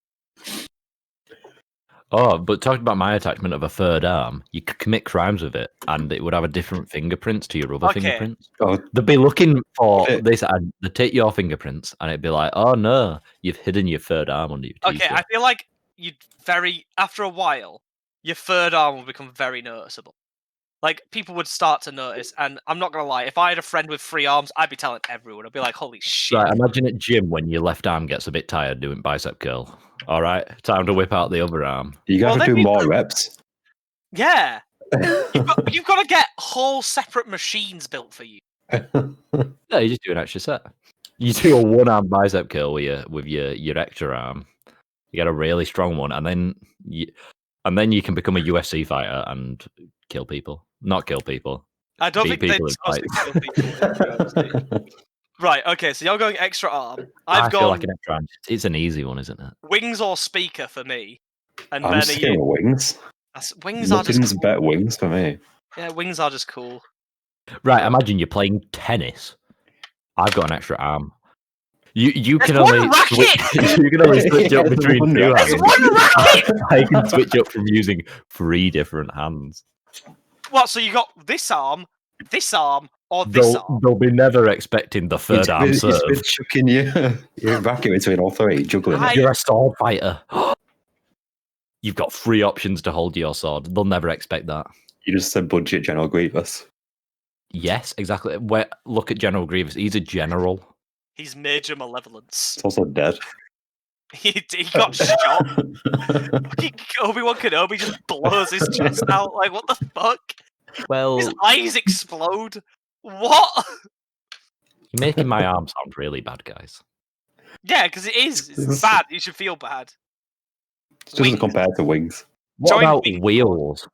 Oh, but talking about my attachment of a third arm, you could commit crimes with it, and it would have a different fingerprints to your other Okay. fingerprints. Oh, They'd be looking for Okay. this, and they'd take your fingerprints, and it'd be like, "Oh no, you've hidden your third arm under your Okay, t-shirt." I feel like after a while, your third arm will become very noticeable. Like, people would start to notice, and I'm not gonna lie, if I had a friend with 3 arms, I'd be telling everyone. I'd be like, holy shit. Right, imagine at gym when your left arm gets a bit tired doing bicep curl. All right, time to whip out the other arm. you got Well, to then do you- more reps. Yeah, you've got to get whole separate machines built for you. No, you just do an extra set. You do a one-arm bicep curl with your extra arm. You get a really strong one, and then you can become a UFC fighter and kill people. Not kill people. I don't Beat think they're people in supposed to fights. kill people. in UFC. Right, okay, so you're going extra arm. I I've feel gone like an extra arm. It's an easy one, isn't it? wings or speaker for me. And I'm Ben, are sticking you? with wings. Wings are just Nothing's cool. better wings for me. Yeah, wings are just cool. Right, imagine you're playing tennis. I've got an extra arm. You There's can one only racket! you can only switch up Yeah, between one two racket. hands. There's one racket! I can switch up from using 3 different hands. What, so you got this arm, or this arm? They'll be never expecting the third arm It's serve. been chucking your racket between all three, juggling it. You're a sword fighter. You've got 3 options to hold your sword. They'll never expect that. You just said budget General Grievous. Yes, exactly. Look at General Grievous. He's a general. He's major malevolence. It's also dead. He got shot. Obi-Wan Kenobi just blows his chest out. Like, what the fuck? Well, His eyes explode. What? you're making my arm sound really bad, guys. Yeah, because it is. It's bad. You should feel bad. It doesn't Wings. compare to wings. What Join about me. wheels?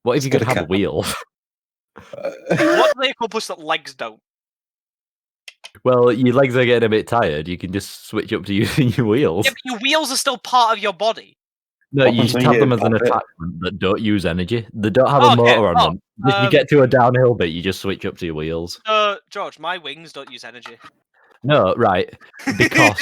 What if you It's could got a have cap. wheels? What do they accomplish that legs don't? Well, your legs are getting a bit tired. You can just switch up to using your wheels. Yeah, but your wheels are still part of your body. No, What you happens just when have you them as an pop it? attachment that don't use energy. They don't have Oh, a okay. motor on Oh, them. If you get to a downhill bit, you just switch up to your wheels. George, my wings don't use energy. No, right. Because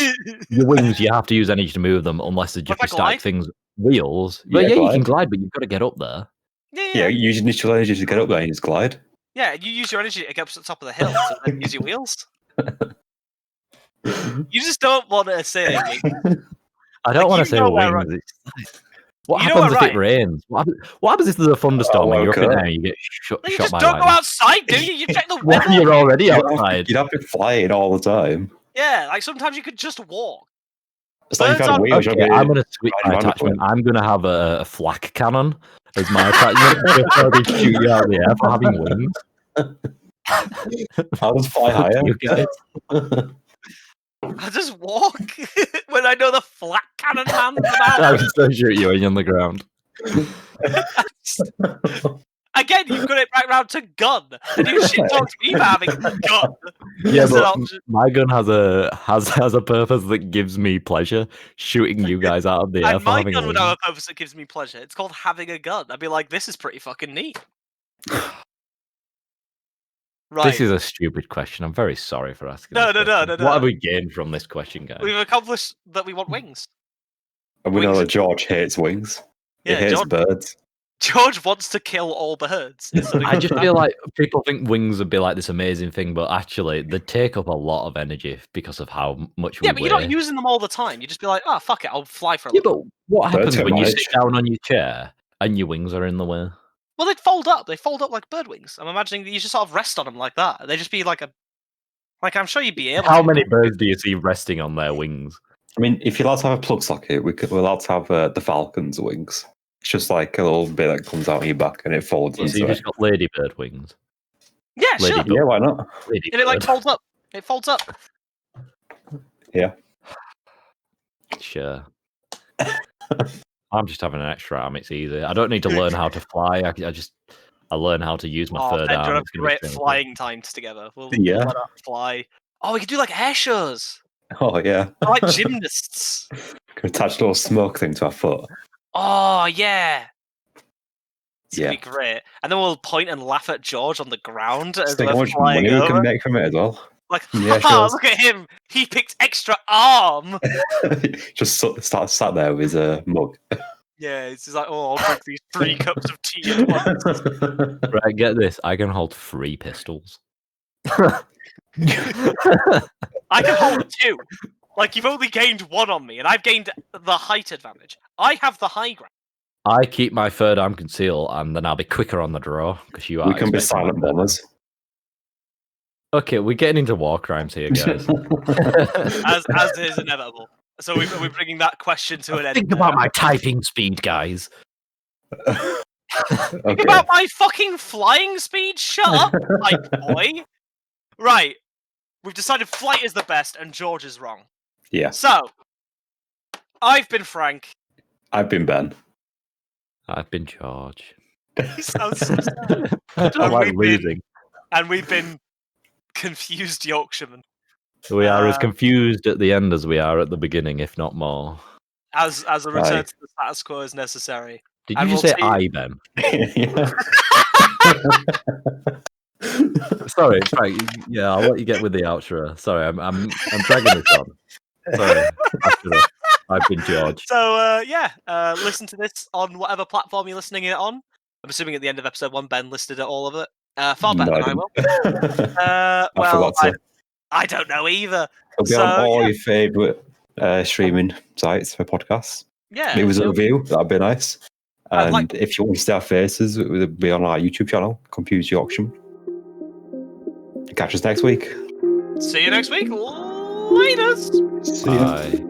your wings, you have to use energy to move them unless they're just What if I static glide? things. Wheels? But Yeah, yeah, you can glide. glide, but you've got to get up there. Yeah, you use initial energy to get up there and just glide. Yeah, you use your energy to get up to the top of the hill to then use your wheels. You just don't want to say wings. I don't Like, want you to say know where wings. It's what You know happens what, if it right? rains? What happens if there's a thunderstorm and you're up in okay. there and you get You shot just by don't go lightning? outside, do you? You check the Well, weather. you're already You'd have to- outside. You'd have to fly it all the time. Yeah, like sometimes you could just walk. It's like Birds you've had are- wheels. Okay, I'm going to switch riding my around the attachment. I'm going to have a flak cannon as my attachment. Just so they shoot you out of the air for having wings. I'll just fly Fuck higher. you guys. I just walk when I know the flat cannon man's about. I can still shoot you when you're on the ground. Again, you've got it back round to gun, and you shit talk to me for having a gun. Yeah, As an but option. my gun has a purpose that gives me pleasure, shooting you guys out of the air And for my having gun would have wings. a purpose that gives me pleasure. It's called having a gun. I'd be like, this is pretty fucking neat. Right. This is a stupid question. I'm very sorry for asking. No, this no, question. no, no, What no. have we gained from this question, guys? We've accomplished that we want wings. And we know Wings that George hates wings. Yeah, it hates George, birds. George wants to kill all birds. Is sort of- I just feel like people think wings would be like this amazing thing, but actually they take up a lot of energy because of how much we yeah, but weigh. you're not using them all the time. You just be like, oh fuck it, I'll fly for a Yeah, little. but what Birds happens don't when you manage. sit down on your chair and your wings are in the way? Well, they'd fold up. They fold up like bird wings. I'm imagining that you just sort of rest on them like that. They just be like a. Like I'm sure you'd be able. How to. many birds do you see resting on their wings? I mean, if you're allowed to have a plug socket, we're allowed to have the falcon's wings. It's just like a little bit that comes out of your back and it folds So into you've it. just got ladybird wings. Yeah, sure. Ladybird. Yeah, why not? And it like folds up. It folds up. Yeah. Sure. I'm just having an extra arm. It's easy. I don't need to learn how to fly. I learn how to use my Oh, third Ben, arm. have It's gonna be great simple. flying times together. We'll Yeah. let us fly. Oh, we could do like air shows. Oh, yeah. Like gymnasts. Can attach a little smoke thing to our foot. Oh yeah. It's Yeah. gonna be great. And then we'll point and laugh at George on the ground as Just think how we're much flying money we over. can make from it as well. Like, Yeah, haha, sure. look at him. He picked extra arm. Just sat there with a mug. Yeah, it's just like, oh, I'll drink these 3 cups of tea at once. Right, get this. I can hold 3 pistols. I can hold 2. Like, you've only gained 1 on me, and I've gained the height advantage. I have the high ground. I keep my third arm concealed, and then I'll be quicker on the draw because you are. We can be expecting my silent third arm. bombers. Okay, we're getting into war crimes here, guys. As is inevitable. So we're bringing that question to an end. Think about my typing speed, guys. Think Okay. about my fucking flying speed. Shut up, hype boy. Right. We've decided flight is the best, and George is wrong. Yeah. So, I've been Frank. I've been Ben. I've been George. He sounds so sad. I like we've been- losing. And we've been confused Yorkshiremen. We are as confused at the end as we are at the beginning, if not more. As a return Right. to the status quo is necessary. Did And you just we'll say see- I, Ben? Yeah. Sorry, Frank. Yeah, I'll let you get with the outro. Sorry, I'm dragging this on. Sorry. I've been George. So, listen to this on whatever platform you're listening it on. I'm assuming at the end of episode 1, Ben listed all of it. Far better than I will. I Well, forgot to. I don't know either. It'll be So, on all yeah. your favourite streaming sites for podcasts. Yeah. Leave us a so- review. That'd be nice. I'd And like- if you want to see our faces, it will be on our YouTube channel, Confused Yorkshireman. Catch us next week. See you next week. Latest. See ya. Bye.